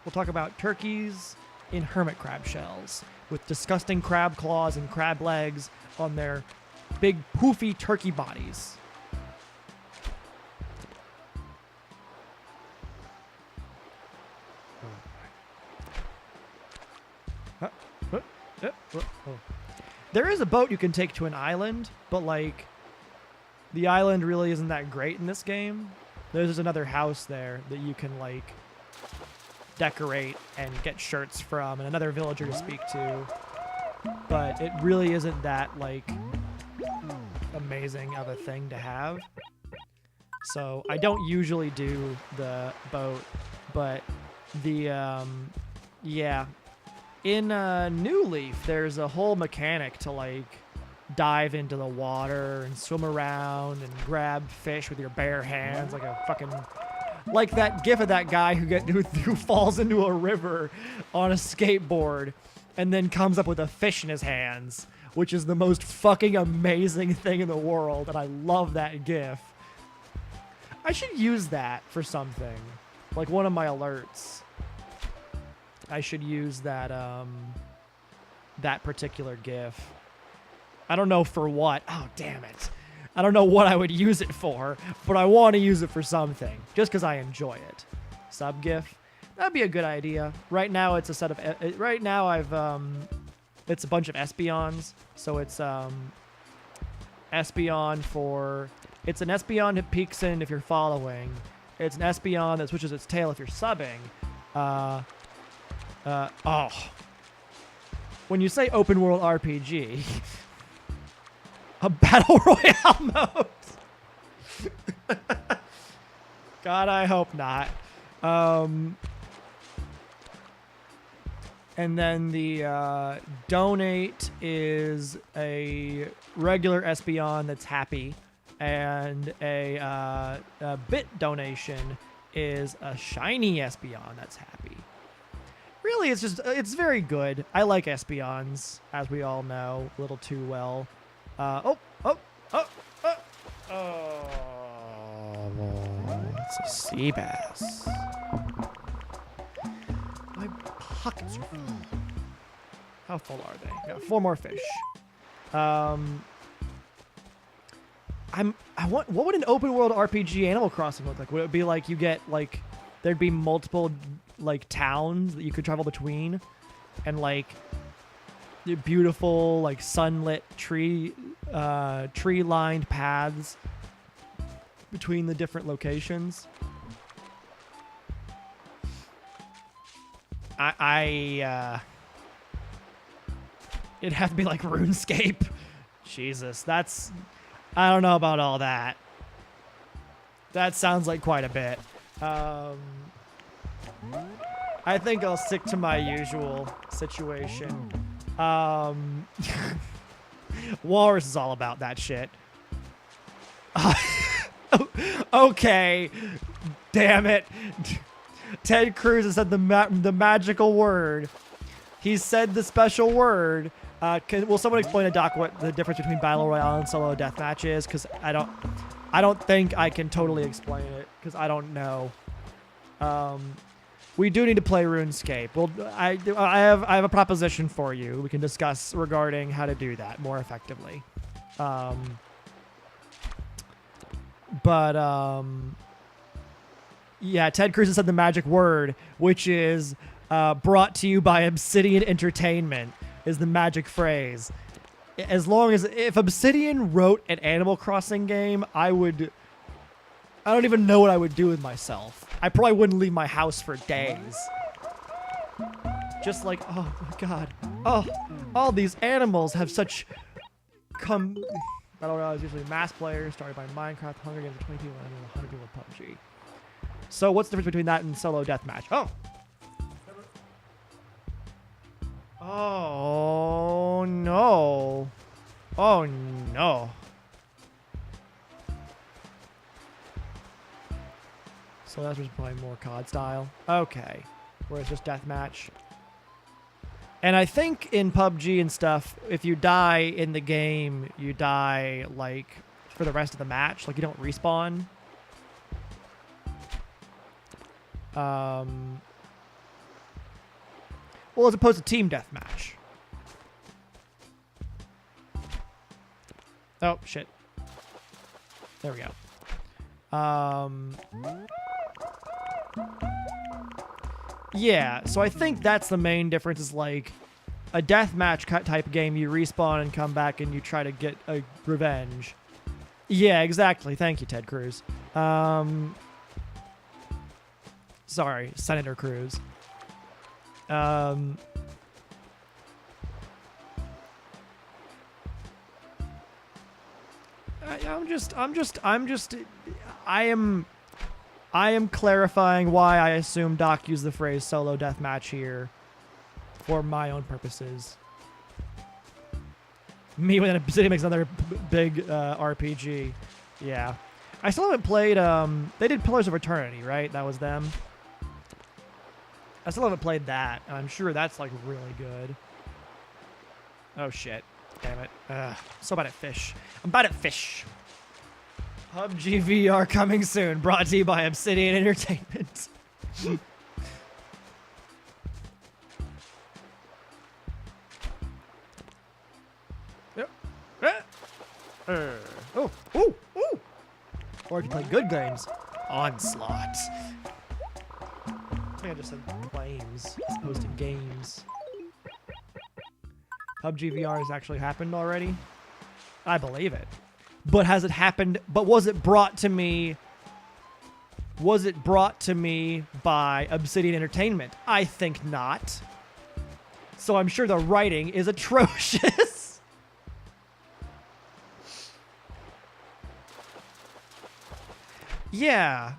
We'll talk about turkeys in hermit crab shells with disgusting crab claws and crab legs on their big poofy turkey bodies. There is a boat you can take to an island, but like the island really isn't that great in this game. There's another house there that you can like decorate and get shirts from and another villager to speak to, but it really isn't that like amazing of a thing to have. So I don't usually do the boat, but the yeah, in New Leaf there's a whole mechanic to like dive into the water and swim around and grab fish with your bare hands like a fucking like that gif of that guy who falls into a river on a skateboard and then comes up with a fish in his hands, which is the most fucking amazing thing in the world, and I love that gif. I should use that for something, like one of my alerts. I should use that that particular gif. I don't know for what. Oh, damn it. I don't know what I would use it for, but I want to use it for something, just because I enjoy it. Sub gif. That'd be a good idea. Right now, it's a set of. Right now, it's a bunch of Espeons. So it's Espeon for. It's an Espeon that peeks in if you're following. It's an Espeon that switches its tail if you're subbing. Oh. When you say open world RPG, a battle royale mode. God, I hope not. And then the donate is a regular Espeon that's happy, and a bit donation is a shiny Espeon that's happy. Really, it's very good. I like Espeons, as we all know, a little too well. It's a sea bass. My pockets are full. How full are they? Got 4 more fish. What would an open world RPG Animal Crossing look like? Would it be like you get like there'd be multiple like towns that you could travel between, and like beautiful like sunlit tree lined paths between the different locations? It'd have to be like RuneScape. Jesus, I don't know about all that. That sounds like quite a bit. I think I'll stick to my usual situation. Walrus is all about that shit. Okay. Damn it. Ted Cruz has said the magical word. He said the special word. Will someone explain to Doc what the difference between Battle Royale and solo deathmatch is? Because I don't think I can totally explain it, because I don't know. We do need to play RuneScape. Well, I have a proposition for you. We can discuss regarding how to do that more effectively. Yeah, Ted Cruz has said the magic word, which is brought to you by Obsidian Entertainment, is the magic phrase. As long as if Obsidian wrote an Animal Crossing game, I don't even know what I would do with myself. I probably wouldn't leave my house for days. Just like, oh my god. Oh, all these animals have such Battle Royale is usually mass players, started by Minecraft, Hunger Games, 20 people, and 100 people with PUBG. So what's the difference between that and solo deathmatch? Oh no. Oh no. So that's just probably more COD style. Okay. Where it's just deathmatch. And I think in PUBG and stuff, if you die in the game, you die like for the rest of the match. Like you don't respawn. Well, as opposed to team deathmatch. Oh, shit. There we go. Yeah, so I think that's the main difference, is like a deathmatch type game, you respawn and come back and you try to get a revenge. Yeah, exactly. Thank you, Ted Cruz. Sorry, Senator Cruz. I am clarifying why I assume Doc used the phrase solo deathmatch here for my own purposes. Me when Obsidian makes another big RPG. Yeah. I still haven't played, they did Pillars of Eternity, right? That was them. I still haven't played that. And I'm sure that's like really good. Oh shit. Damn it. So bad at fish. I'm bad at fish. PUBG VR coming soon. Brought to you by Obsidian Entertainment. Yep. Oh, ooh, ooh. Or if you play good games, Onslaught. I think I just said games as opposed to games. PUBG VR has actually happened already? I believe it. But has it happened? But was it brought to me? Was it brought to me by Obsidian Entertainment? I think not. So I'm sure the writing is atrocious. Yeah.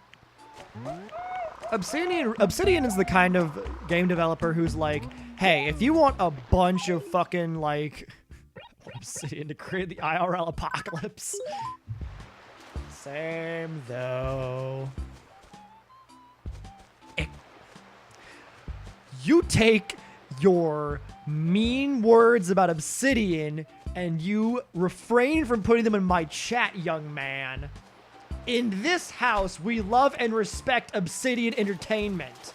Obsidian is the kind of game developer who's like, hey, if you want a bunch of fucking like Obsidian to create the IRL apocalypse. Same though. You take your mean words about Obsidian and you refrain from putting them in my chat, young man. In this house, we love and respect Obsidian Entertainment.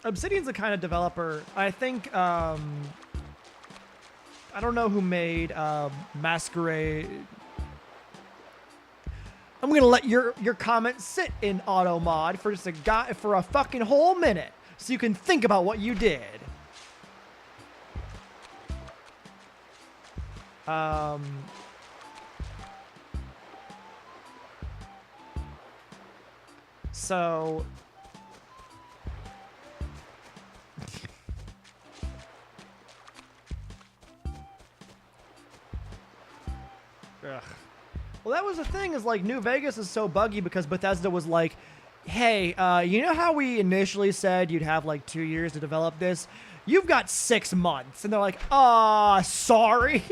Obsidian's the kind of developer, I think, I don't know who made Masquerade. I'm gonna let your comment sit in auto mod for just for a fucking whole minute, so you can think about what you did. So ugh. Well, that was the thing, is like New Vegas is so buggy because Bethesda was like, hey, you know how we initially said you'd have like 2 years to develop this? You've got 6 months. And they're like, sorry.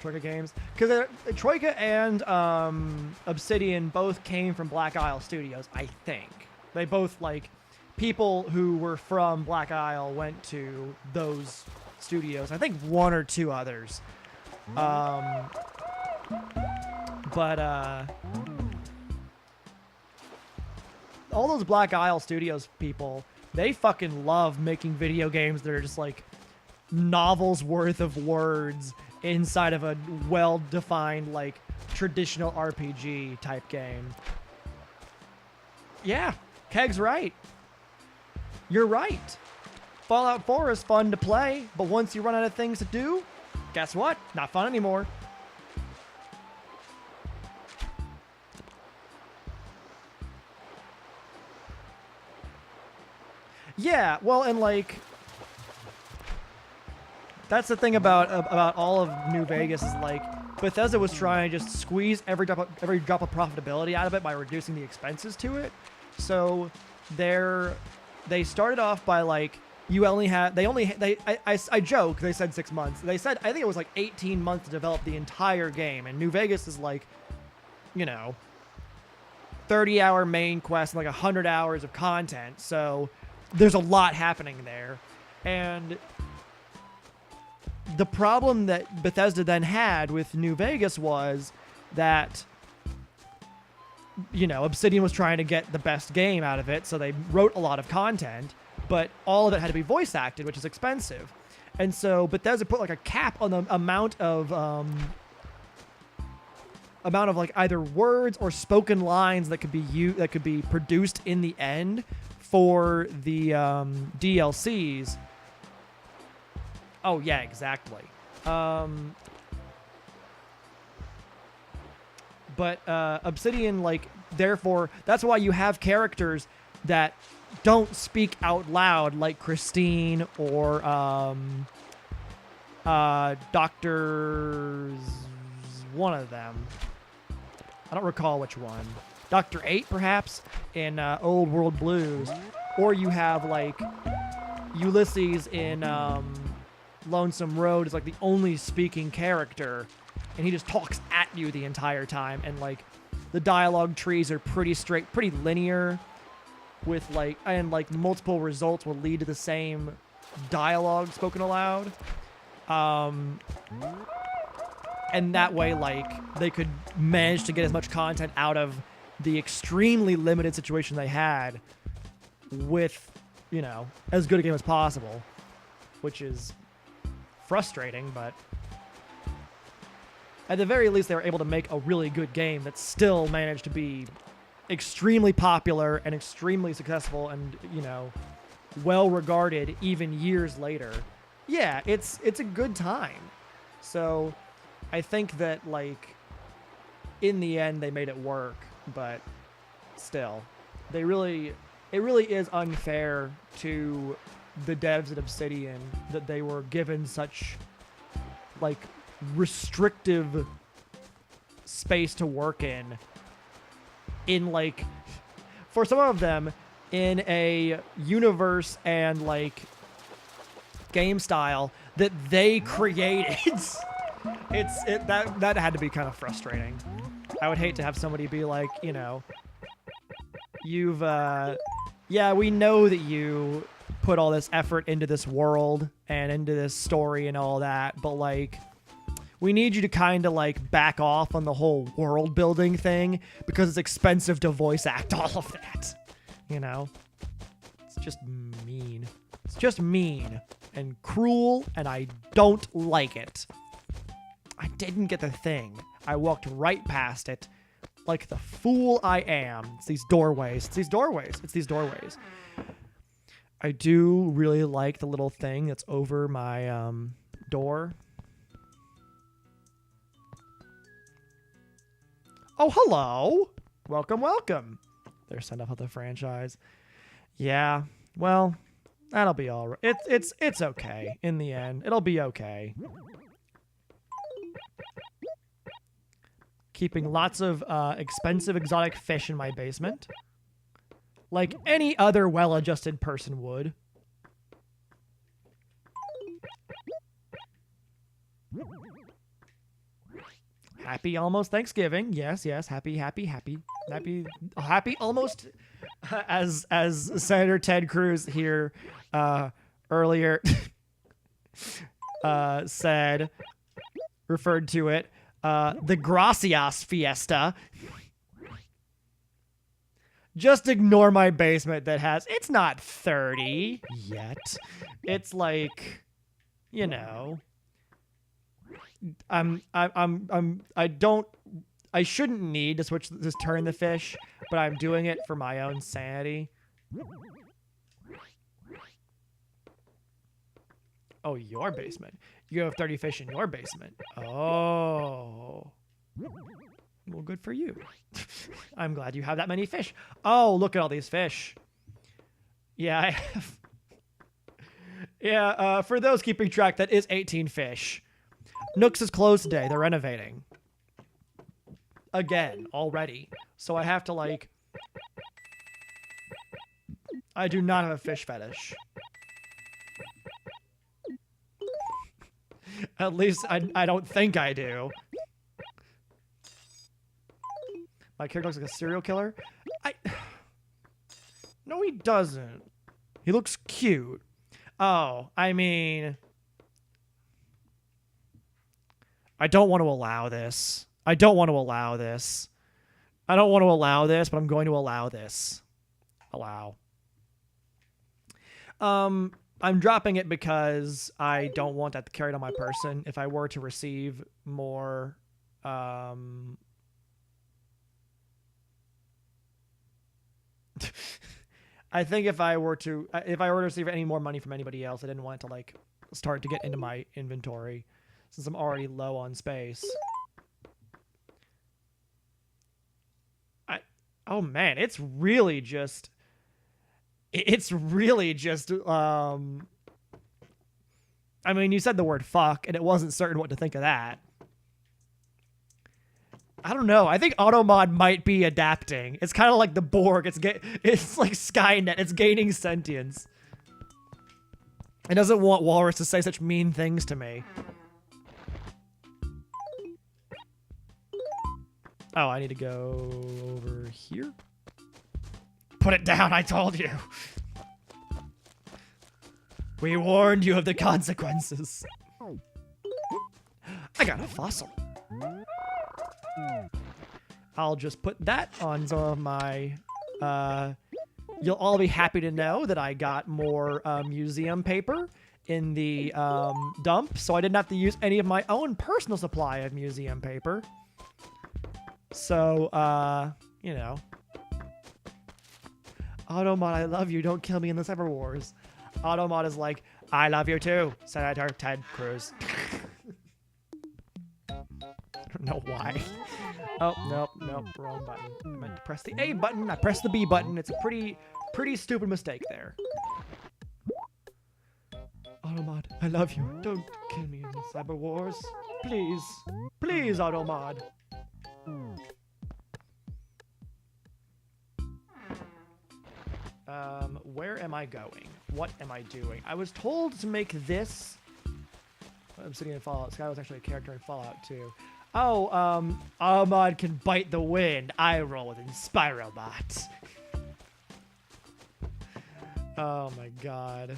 Troika Games. Because Troika and Obsidian both came from Black Isle Studios, I think. They both, like, people who were from Black Isle went to those studios. I think 1 or 2 others. All those Black Isle Studios people, they fucking love making video games that are just like novels worth of words inside of a well-defined, like, traditional RPG type game. Yeah, Keg's right. You're right. Fallout 4 is fun to play, but once you run out of things to do, guess what? Not fun anymore. Yeah, well, and like, that's the thing about all of New Vegas is like Bethesda was trying to just squeeze every drop of profitability out of it by reducing the expenses to it. So they started off by like, I joke, they said 6 months. They said, I think it was like 18 months to develop the entire game. And New Vegas is like, you know, 30-hour main quest and like 100 hours of content. So there's a lot happening there. And the problem that Bethesda then had with New Vegas was that, you know, Obsidian was trying to get the best game out of it. So they wrote a lot of content, but all of it had to be voice acted, which is expensive. And so Bethesda put like a cap on the amount of like either words or spoken lines that could be produced in the end for the DLCs. Oh yeah, exactly. But Obsidian, like, therefore, that's why you have characters that don't speak out loud, like Christine or Dr. one of them. I don't recall which one. Dr. 8 perhaps in Old World Blues, or you have like Ulysses in Lonesome Road is like the only speaking character, and he just talks at you the entire time, and like the dialogue trees are pretty straight, pretty linear, with like multiple results will lead to the same dialogue spoken aloud. And that way, like, they could manage to get as much content out of the extremely limited situation they had with, you know, as good a game as possible, which is frustrating, but at the very least, they were able to make a really good game that still managed to be extremely popular and extremely successful and, you know, well regarded even years later. Yeah, it's a good time. So I think that, like, in the end, they made it work, but still, it really is unfair to the devs at Obsidian that they were given such, like, restrictive space to work in, like, for some of them, in a universe and, like, game style that they created. That had to be kind of frustrating. I would hate to have somebody be like, you know, you've yeah, we know that you put all this effort into this world and into this story and all that, but like, we need you to kind of like back off on the whole world building thing because it's expensive to voice act all of that. You know? It's just mean. It's just mean and cruel, and I don't like it. I didn't get the thing. I walked right past it like the fool I am. It's these doorways. It's these doorways. It's these doorways. I do really like the little thing that's over my door. Oh, hello. Welcome, welcome. They're sent off of the franchise. Yeah, well, that'll be all right. It's okay in the end. It'll be okay. Keeping lots of expensive exotic fish in my basement, like any other well-adjusted person would. Happy almost Thanksgiving. Yes, yes. Happy almost, as Senator Ted Cruz here earlier said, referred to it, the Gracias Fiesta. Just ignore my basement that has, it's not 30 yet. It's like, you know, I shouldn't need to turn the fish, but I'm doing it for my own sanity. Oh, your basement. You have 30 fish in your basement. Oh. Well, good for you. I'm glad you have that many fish. Oh, look at all these fish. Yeah, I have. Yeah, for those keeping track, that is 18 fish. Nooks is closed today. They're renovating. Again, already. So I have to, like... I do not have a fish fetish. At least I don't think I do. My character looks like a serial killer. No, he doesn't. He looks cute. Oh, I mean... I don't want to allow this. I don't want to allow this. I don't want to allow this, but I'm going to allow this. Allow. I'm dropping it because I don't want that carried on my person. If I were to receive more, I think if I were to receive any more money from anybody else, I didn't want it to like start to get into my inventory since I'm already low on space. Oh man, it's really just I mean, you said the word fuck and it wasn't certain what to think of that. I don't know. I think Automod might be adapting. It's kind of like the Borg. It's like Skynet. It's gaining sentience. It doesn't want Walrus to say such mean things to me. Oh, I need to go over here. Put it down, I told you. We warned you of the consequences. I got a fossil. I'll just put that on some of my, you'll all be happy to know that I got more museum paper in the dump, so I didn't have to use any of my own personal supply of museum paper. So, you know. Automod, I love you. Don't kill me in the Cyber Wars. Automod is like, I love you too, Senator Ted Cruz. I don't know why. Oh, nope, wrong button. I meant to press the A button. I pressed the B button. It's a pretty stupid mistake there. Automod, I love you. Don't kill me in the Cyber Wars. Please. Please, Automod. Where am I going? What am I doing? I was told to make this. I'm sitting in Fallout. Sky was actually a character in Fallout too. Oh, Automod can bite the wind. I roll with Inspirobot. Oh my god.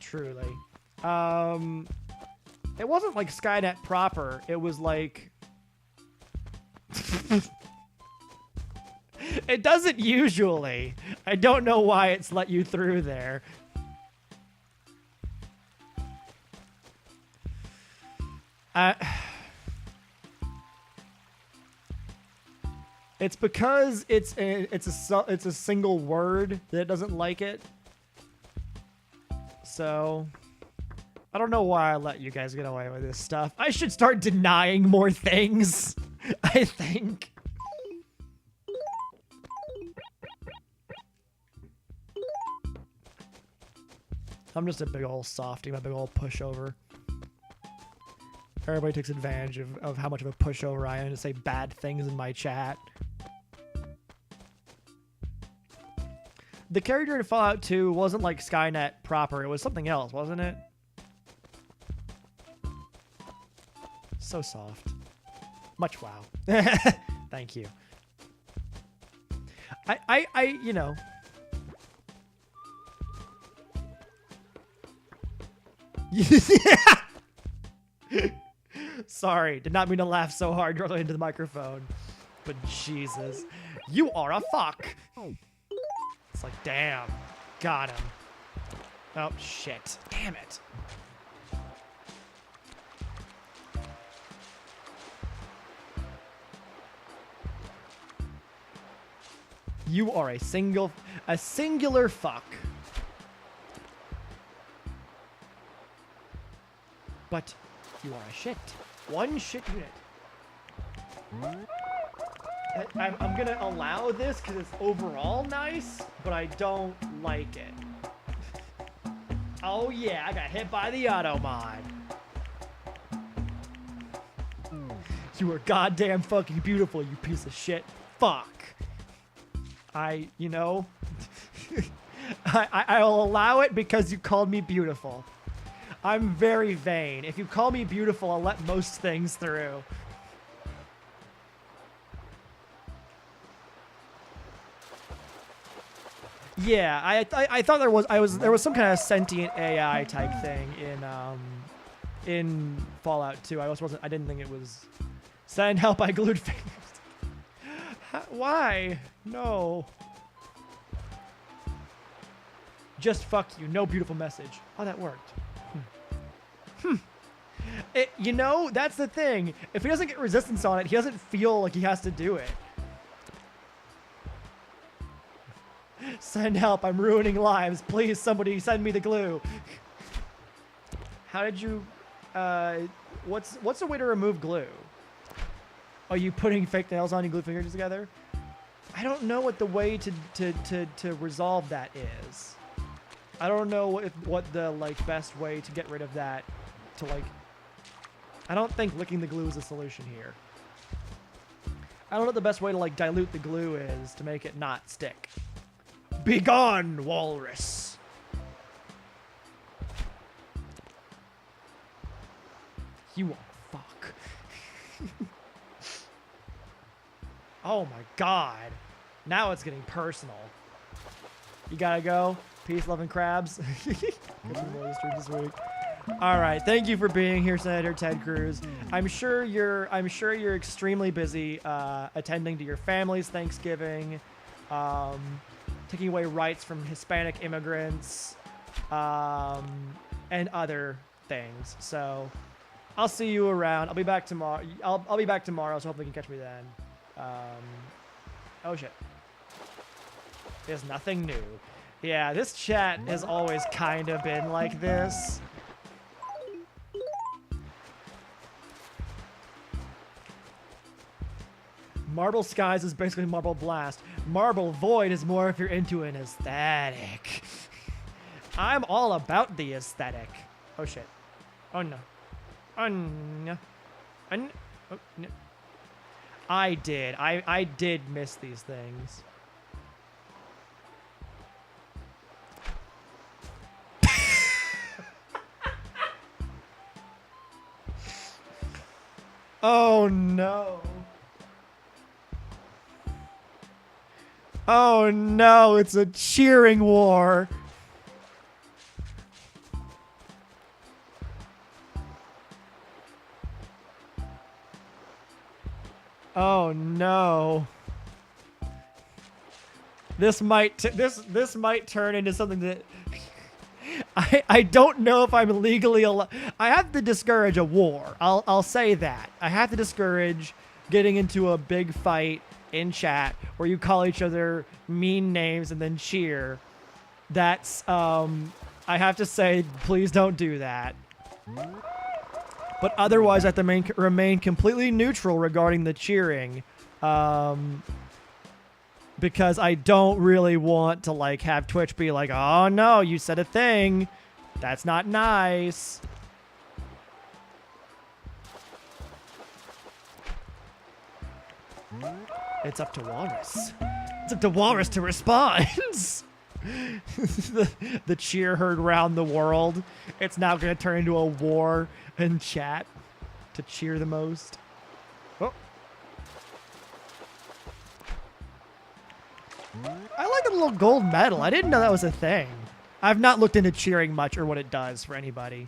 Truly. It wasn't like Skynet proper. It was like... It doesn't usually. I don't know why it's let you through there. It's because it's a single word that it doesn't like it. So I don't know why I let you guys get away with this stuff. I should start denying more things, I think. I'm just a big old softy, my big old pushover. Everybody takes advantage of how much of a pushover I am to say bad things in my chat. The character in Fallout 2 wasn't like Skynet proper. It was something else, wasn't it? So soft. Much wow. Thank you. You know. Sorry, did not mean to laugh so hard directly into the microphone. But Jesus, you are a fuck. It's like, damn, got him. Oh, shit. Damn it. You are a singular fuck. But you are a shit. One shit unit. I'm gonna allow this because it's overall nice, but I don't like it. Oh yeah, I got hit by the Automod. You are goddamn fucking beautiful, you piece of shit. Fuck. You know, I'll allow it because you called me beautiful. I'm very vain. If you call me beautiful, I'll let most things through. Yeah, I thought there was some kind of sentient AI type thing in Fallout 2. I didn't think it was. Send help, I glued fingers. Why? No. Just fuck you. No beautiful message. Oh, that worked. You know, that's the thing. If he doesn't get resistance on it, he doesn't feel like he has to do it. Send help. I'm ruining lives. Please, somebody send me the glue. How did you... what's a way to remove glue? Are you putting fake nails on and glue fingers together? I don't know what the way to resolve that is. I don't know what the like best way to get rid of that, to like I don't think licking the glue is a solution here. I don't know what the best way to like dilute the glue is to make it not stick. Be gone, walrus. You want fuck. Oh my god. Now it's getting personal. You gotta go. Peace, love, and crabs. This week. All right, thank you for being here, Senator Ted Cruz. I'm sure you're extremely busy attending to your family's Thanksgiving, taking away rights from Hispanic immigrants, and other things. So I'll see you around. I'll be back tomorrow. I'll be back tomorrow, so hopefully you can catch me then. Oh shit. There's nothing new. Yeah, this chat has always kind of been like this. Marble Skies is basically Marble Blast. Marble Void is more if you're into an aesthetic. I'm all about the aesthetic. Oh shit. Oh no. Oh no. Oh, no. I did miss these things. Oh no. Oh no, it's a cheering war. Oh no. This might turn into something that I don't know if I'm legally allowed. I have to discourage a war. I'll say that. I have to discourage getting into a big fight in chat where you call each other mean names and then cheer. That's I have to say, please don't do that. But otherwise, I have to remain completely neutral regarding the cheering, because I don't really want to like have Twitch be like, oh no, you said a thing, that's not nice. It's up to Walrus. It's up to Walrus to respond. the cheer heard round the world. It's now going to turn into a war in chat to cheer the most. Oh. I like the little gold medal. I didn't know that was a thing. I've not looked into cheering much or what it does for anybody.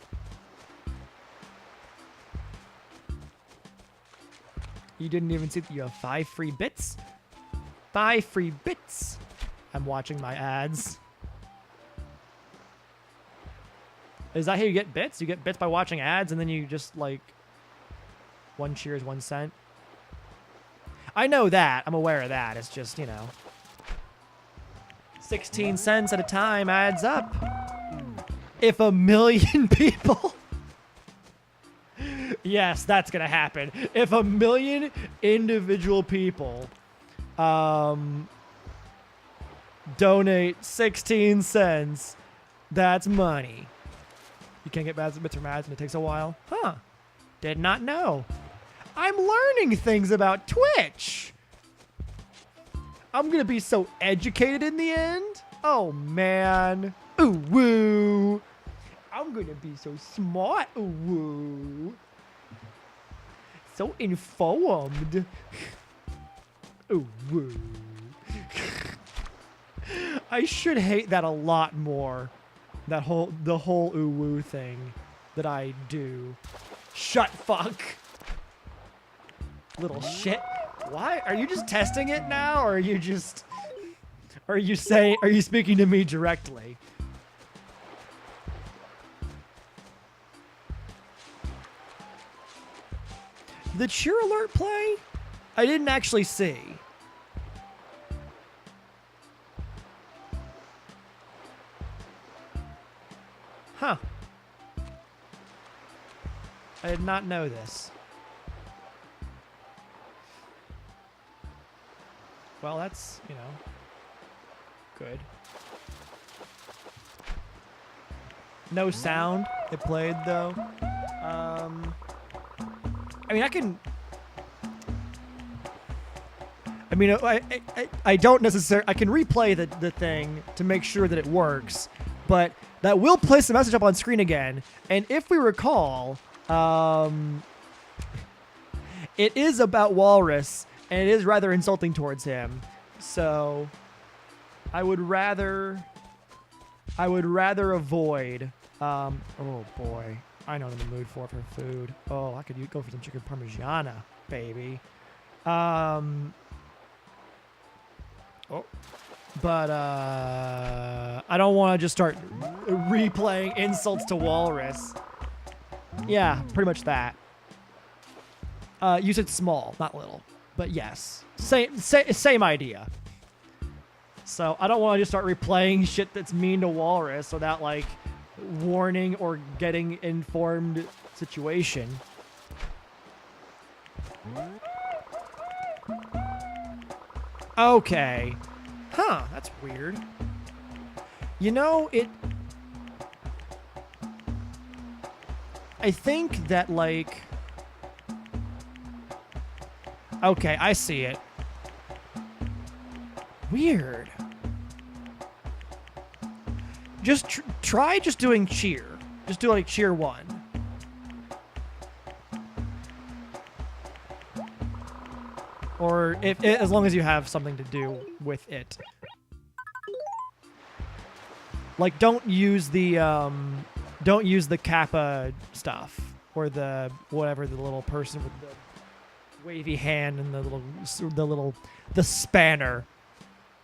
You didn't even see that you have 5 free bits? 5 free bits. I'm watching my ads. Is that how you get bits? You get bits by watching ads and then you just like 1 cheer is 1 cent? I know that. I'm aware of that. It's just, you know, 16 cents at a time adds up. If 1 million people... Yes, that's going to happen. If 1 million individual people donate 16 cents, that's money. You can't get bits from ads and it takes a while? Huh. Did not know. I'm learning things about Twitch. I'm going to be so educated in the end. Oh, man. Ooh, woo. I'm going to be so smart. Ooh, woo. So informed. Ooh, woo. I should hate that a lot more. The whole ooh woo thing that I do. Shut fuck. Little shit. Why? Are you just testing it now, or are you just... Are you speaking to me directly? Did the cheer alert play? I didn't actually see. Huh. I did not know this. Well, that's, you know, good. No sound it played, though. I mean, I don't necessarily. I can replay the thing to make sure that it works, but that will place the message up on screen again. And if we recall, it is about Walrus, and it is rather insulting towards him. So, I would rather avoid. Oh boy, I know what I'm in the mood for food. Oh, I could go for some chicken parmigiana, baby. But I don't want to just start replaying insults to Walrus. Yeah, pretty much that. You said small, not little, but yes, same idea. So I don't want to just start replaying shit that's mean to Walrus without like warning or getting informed situation. Okay. Huh, that's weird. You know, I think that, like... Okay, I see it. Weird. Just try just doing cheer. Just do, like, cheer 1. Or as long as you have something to do with it. Like, don't use the Kappa stuff or the whatever, the little person with the wavy hand and the spanner.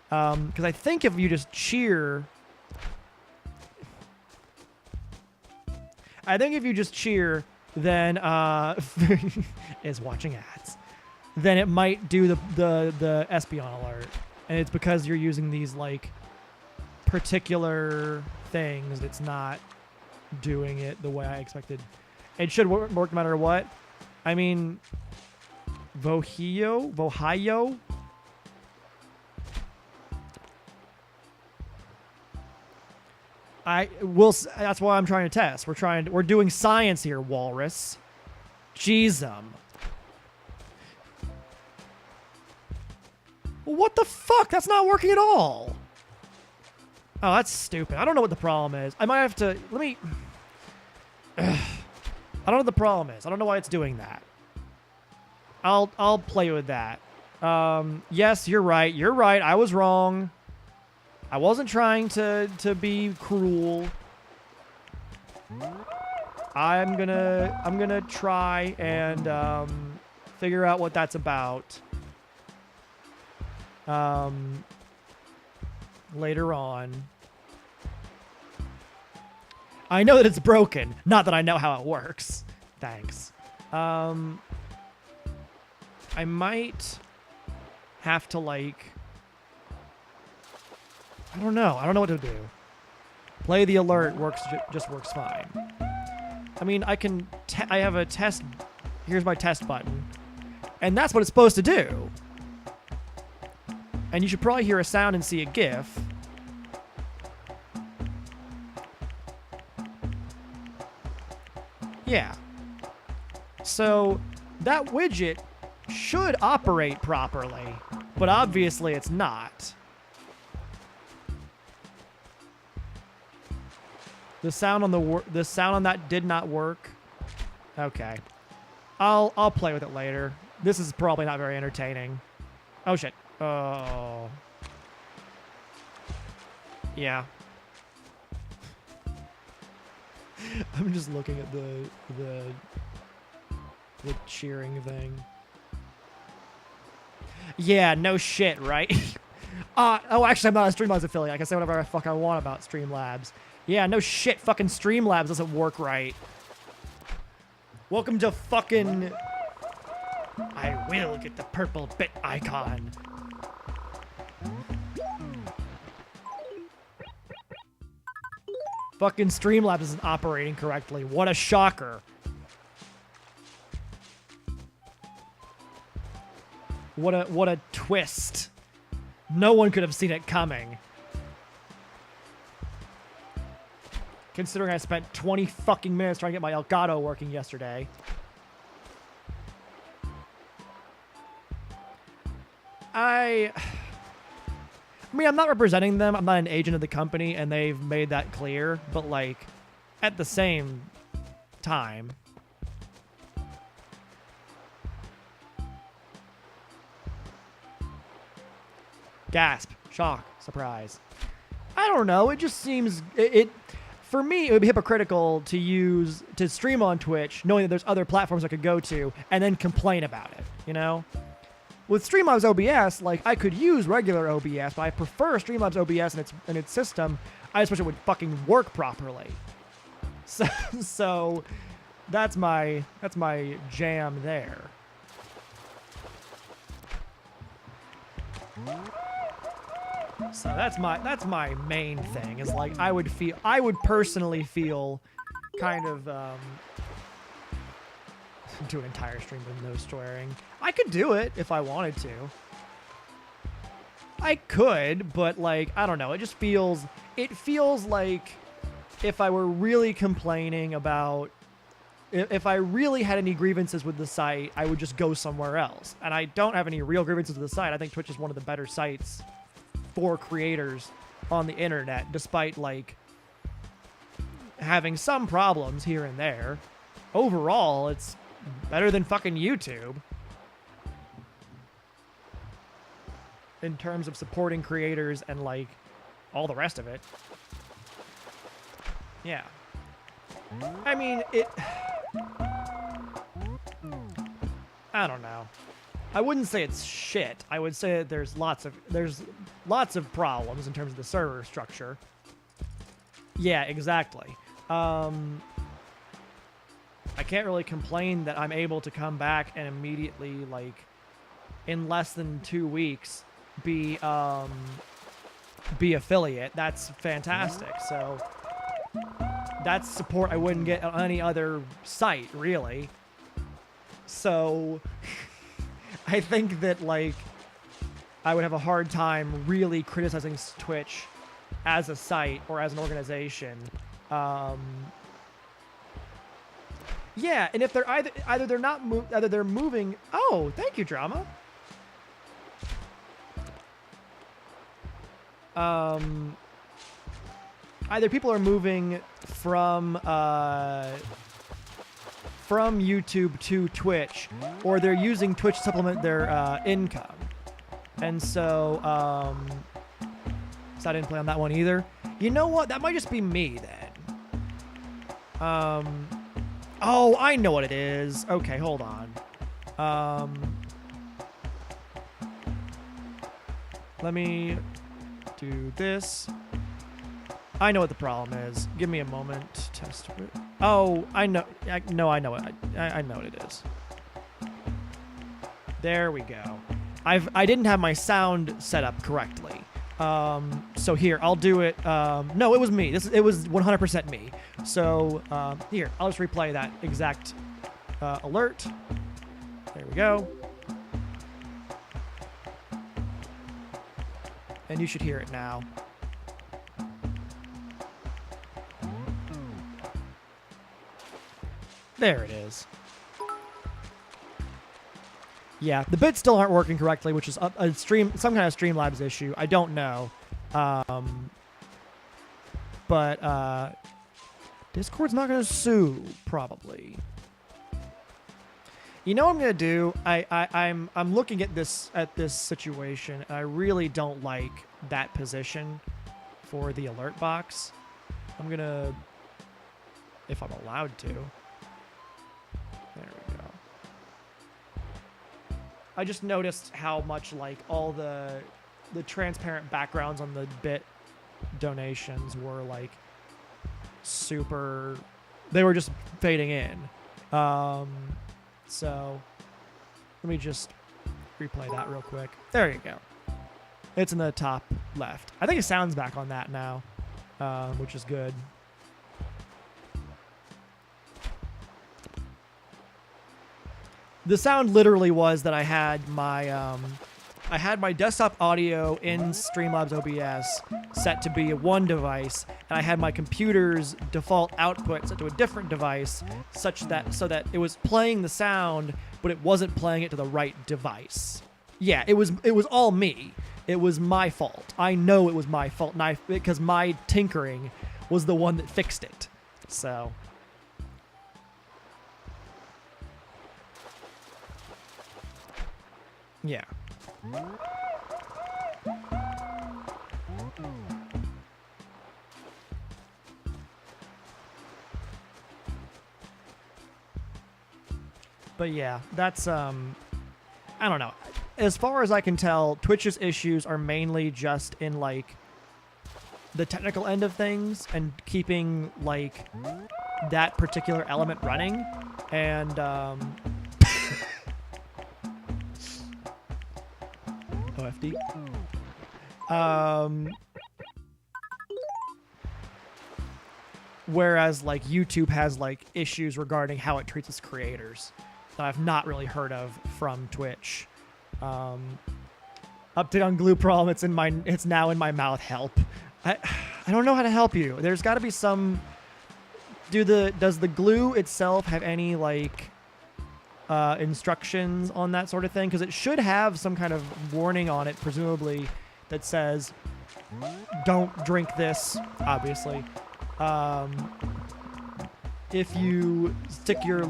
Because I think if you just cheer, then is watching ads. Then it might do the Espeon alert, and it's because you're using these like particular things. It's not doing it the way I expected. It should work no matter what. I mean, Vohio. That's why I'm trying to test. We're doing science here, Walrus. Jeezum. What the fuck? That's not working at all. Oh, that's stupid. I don't know what the problem is. I might have to... Let me... I don't know what the problem is. I don't know why it's doing that. I'll play with that. Yes, you're right. You're right. I was wrong. I wasn't trying to be cruel. I'm gonna try and figure out what that's about. Later on. I know that it's broken, not that I know how it works. Thanks. I might have to, like... I don't know. I don't know what to do. Play the alert just works fine. I mean, I have a test... Here's my test button. And that's what it's supposed to do. And you should probably hear a sound and see a GIF. Yeah. So, that widget should operate properly, but obviously it's not. The sound on that did not work. Okay. I'll play with it later. This is probably not very entertaining. Oh shit. Oh. Yeah. I'm just looking at the cheering thing. Yeah, no shit, right? Oh, actually, I'm not a Streamlabs affiliate. I can say whatever the fuck I want about Streamlabs. Yeah, no shit, fucking Streamlabs doesn't work right. Welcome to fucking... I will get the purple bit icon. Fucking Streamlabs isn't operating correctly. What a shocker. What a twist. No one could have seen it coming. Considering I spent 20 fucking minutes trying to get my Elgato working yesterday. I mean, I'm not representing them. I'm not an agent of the company, and they've made that clear. But, like, at the same time... Gasp. Shock. Surprise. I don't know. It just seems... For me, it would be hypocritical to stream on Twitch, knowing that there's other platforms I could go to, and then complain about it, you know? With Streamlabs OBS, like, I could use regular OBS, but I prefer Streamlabs OBS and its system. I just wish it would fucking work properly. So that's my jam there. So that's my main thing, is like I would personally feel kind of do an entire stream with no swearing. I could do it if I wanted to. I could, but like, I don't know. It feels like if I were really complaining about, if I really had any grievances with the site, I would just go somewhere else. And I don't have any real grievances with the site. I think Twitch is one of the better sites for creators on the internet, despite like having some problems here and there. Overall, it's better than fucking YouTube in terms of supporting creators and like all the rest of it. Yeah. I mean, I don't know. I wouldn't say it's shit. I would say that there's lots of problems in terms of the server structure. Yeah, exactly. I can't really complain that I'm able to come back and immediately, like, in less than 2 weeks, be affiliate. That's fantastic. So that's support I wouldn't get on any other site, really. So I think that, like, I would have a hard time really criticizing Twitch as a site or as an organization. Yeah, and if they're either they're moving. Oh, thank you, Drama. Either people are moving from YouTube to Twitch, or they're using Twitch to supplement their income. And so, so I didn't play on that one either. You know what? That might just be me then. Oh, I know what it is. Okay, hold on. Let me do this. I know what the problem is. Give me a moment to test it. Oh, I know. I know it. I know what it is. There we go. I didn't have my sound set up correctly. So here, I'll do it. No, it was me. It was 100% me. So here, I'll just replay that exact alert. There we go. And you should hear it now. There it is. Yeah, the bits still aren't working correctly, which is some kind of Streamlabs issue. I don't know. But Discord's not going to sue, probably. You know what I'm going to do? I'm looking at this situation, and I really don't like that position for the alert box. I'm going to, if I'm allowed to. There we go. I just noticed how much, like, all the transparent backgrounds on the bit donations were, like, super... They were just fading in. So let me just replay that real quick. There you go. It's in the top left. I think it sounds back on that now, which is good. The sound literally was that I had my desktop audio in Streamlabs OBS set to be one device, and I had my computer's default output set to a different device, so that it was playing the sound, but it wasn't playing it to the right device. Yeah, it was all me. It was my fault. I know it was my fault, because my tinkering was the one that fixed it. So, yeah. But yeah, that's I don't know. As far as I can tell, Twitch's issues are mainly just in like the technical end of things and keeping like that particular element running, and OFD. Whereas like YouTube has like issues regarding how it treats its creators that I've not really heard of from Twitch. Update on glue problem. It's now in my mouth. Help. I don't know how to help you. There's got to be some. Does the glue itself have any like instructions on that sort of thing? Because it should have some kind of warning on it, presumably, that says, "Don't drink this." Obviously, if you stick your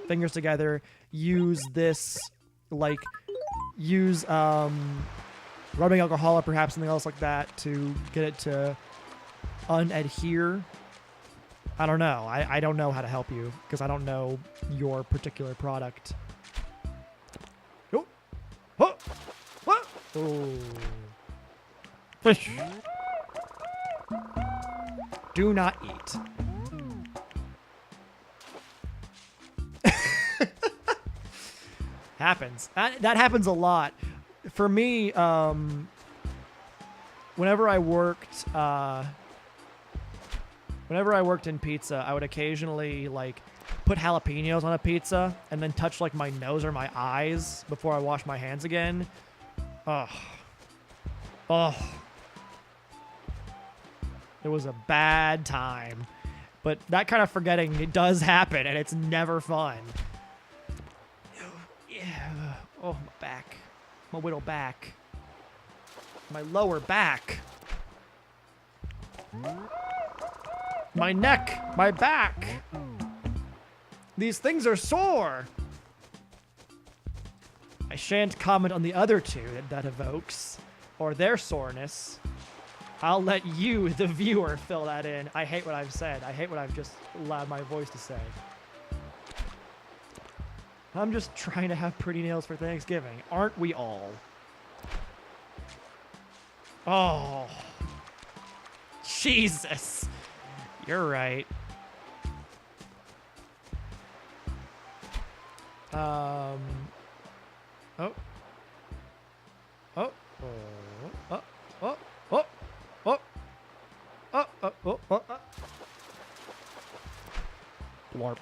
fingers together, use this, like, use rubbing alcohol or perhaps something else like that to get it to unadhere. I don't know. I don't know how to help you because I don't know your particular product. Oh, oh, what? Oh, fish. Do not eat. Happens. That happens a lot. For me, whenever I worked in pizza, I would occasionally like put jalapenos on a pizza and then touch like my nose or my eyes before I wash my hands again. Ugh. Ugh. It was a bad time. But that kind of forgetting, it does happen, and it's never fun. Yeah. Oh, my back. My little back. My lower back. My neck. My back. These things are sore. I shan't comment on the other two that evokes, or their soreness. I'll let you, the viewer, fill that in. I hate what I've said. I hate what I've just allowed my voice to say. I'm just trying to have pretty nails for Thanksgiving. Aren't we all? Oh. Jesus. You're right. Oh. Oh. Oh. Oh. Oh. Oh. Oh. Oh. Oh. Oh. Oh. Blarp.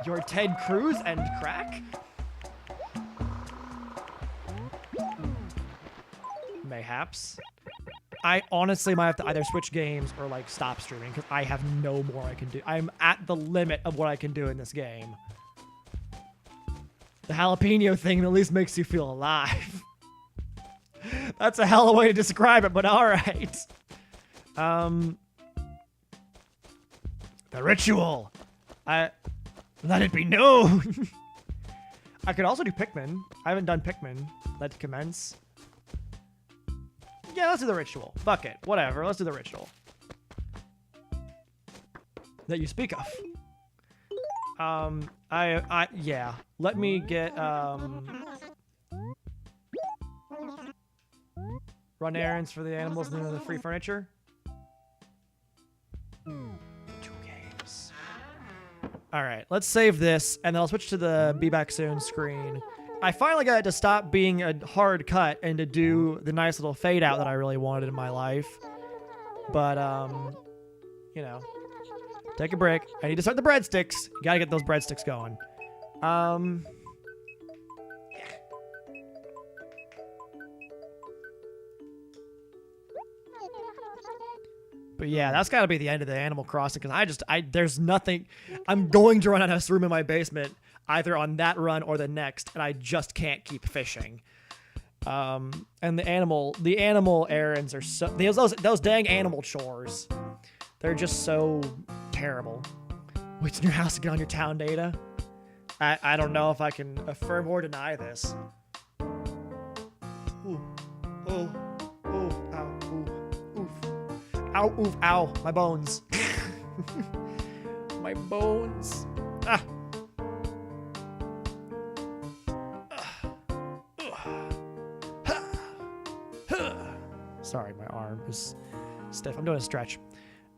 You're Ted Cruz and crack? Mayhaps. I honestly might have to either switch games or like stop streaming because I have no more I can do. I'm at the limit of what I can do in this game. The jalapeno thing at least makes you feel alive. That's a hell of a way to describe it, but all right. The ritual. Let it be known. I could also do Pikmin. I haven't done Pikmin. Let's commence. Yeah, let's do the ritual. Fuck it. Whatever. Let's do the ritual. That you speak of. Yeah. Let me get, run errands for the animals and then the free furniture. 2 games. All right, let's save this, and then I'll switch to the Be Back Soon screen. I finally got it to stop being a hard cut and to do the nice little fade out that I really wanted in my life. But, you know, take a break. I need to start the breadsticks. You gotta get those breadsticks going. But yeah, that's got to be the end of the Animal Crossing because there's nothing. I'm going to run out of room in my basement. either on that run or the next, and I just can't keep fishing. And the animal errands are so those dang animal chores. They're just so terrible. Wait in your house to get on your town data. I don't know if I can affirm or deny this. Ooh, oh, oh, ow, ooh, oof, ow, oof, ow, my bones, my bones. Ah. Sorry, my arm is stiff. I'm doing a stretch.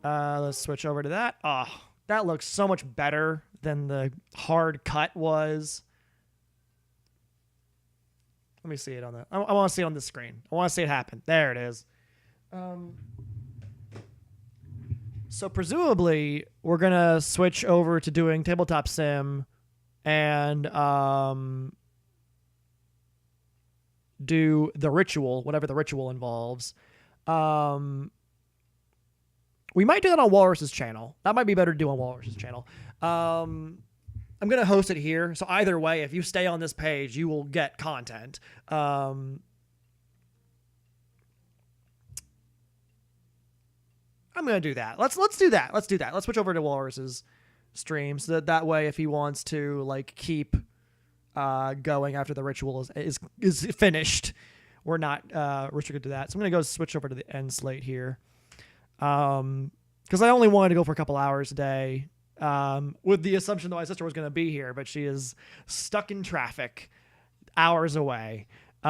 Let's switch over to that. Oh, that looks so much better than the hard cut was. Let me see it on the... I want to see it on the screen. I want to see it happen. There it is. So presumably, we're going to switch over to doing Tabletop Sim and do the ritual, whatever the ritual involves. We might do that on Walrus's channel. That might be better to do on Walrus's channel. I'm going to host it here. So either way, if you stay on this page, you will get content. I'm going to do that. Let's do that. Let's do that. Let's switch over to Walrus's stream so that way if he wants to like keep going after the ritual is finished, we're not restricted to that. So I'm going to go switch over to the end slate here. Because I only wanted to go for a couple hours a day, with the assumption that my sister was going to be here, but she is stuck in traffic hours away. So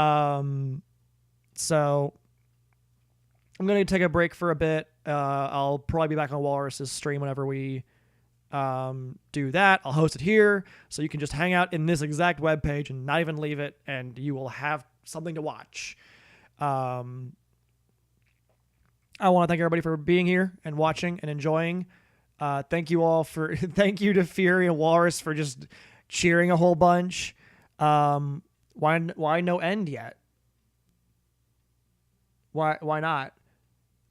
I'm going to take a break for a bit. I'll probably be back on Walrus's stream whenever we do that. I'll host it here, so you can just hang out in this exact webpage and not even leave it, and you will have something to watch. I want to thank everybody for being here and watching and enjoying. Thank you all for thank you to Fury and Walrus for just cheering a whole bunch. Why no end yet? Why not?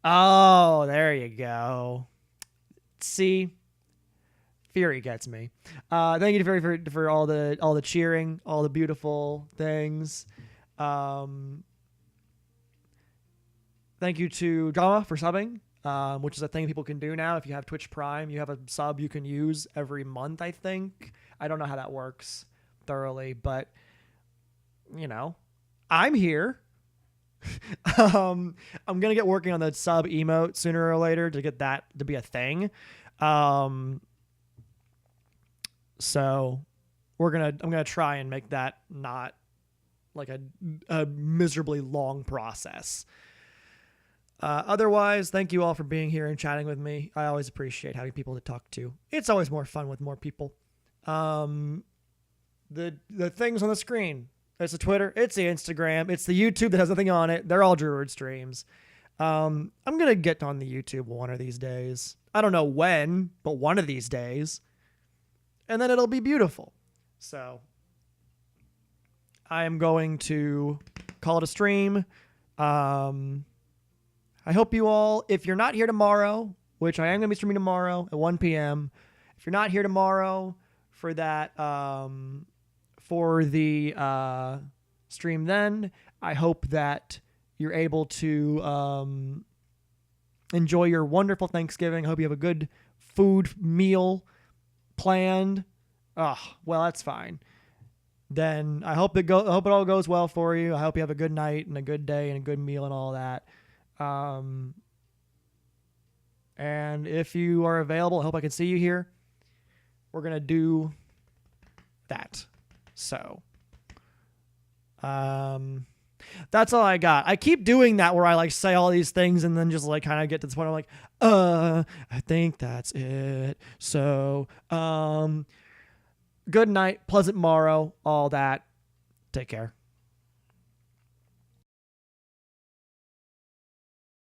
Oh, there you go. See, Fury gets me. Thank you to Fury for all the cheering, all the beautiful things. Thank you to Drama for subbing, which is a thing people can do now. If you have Twitch Prime, you have a sub you can use every month, I think. I don't know how that works thoroughly, but, you know, I'm here. I'm going to get working on the sub emote sooner or later to get that to be a thing. So I'm going to try and make that not like a miserably long process. Otherwise, thank you all for being here and chatting with me. I always appreciate having people to talk to. It's always more fun with more people. The things on the screen. It's the Twitter. It's the Instagram. It's the YouTube that has nothing on it. They're all Druid streams. I'm going to get on the YouTube one of these days. I don't know when, but one of these days. And then it'll be beautiful. So I am going to call it a stream. I hope you all, if you're not here tomorrow, which I am going to be streaming tomorrow at 1 p.m. If you're not here tomorrow for that, for the stream then, I hope that you're able to enjoy your wonderful Thanksgiving. I hope you have a good food meal planned. Oh, well, that's fine. Then I hope it all goes well for you. I hope you have a good night and a good day and a good meal and all that. And if you are available, I hope I can see you here. We're going to do that. So, that's all I got. I keep doing that where I like say all these things and then just like kind of get to this point. I'm like, I think that's it. So, good night, pleasant morrow, all that. Take care.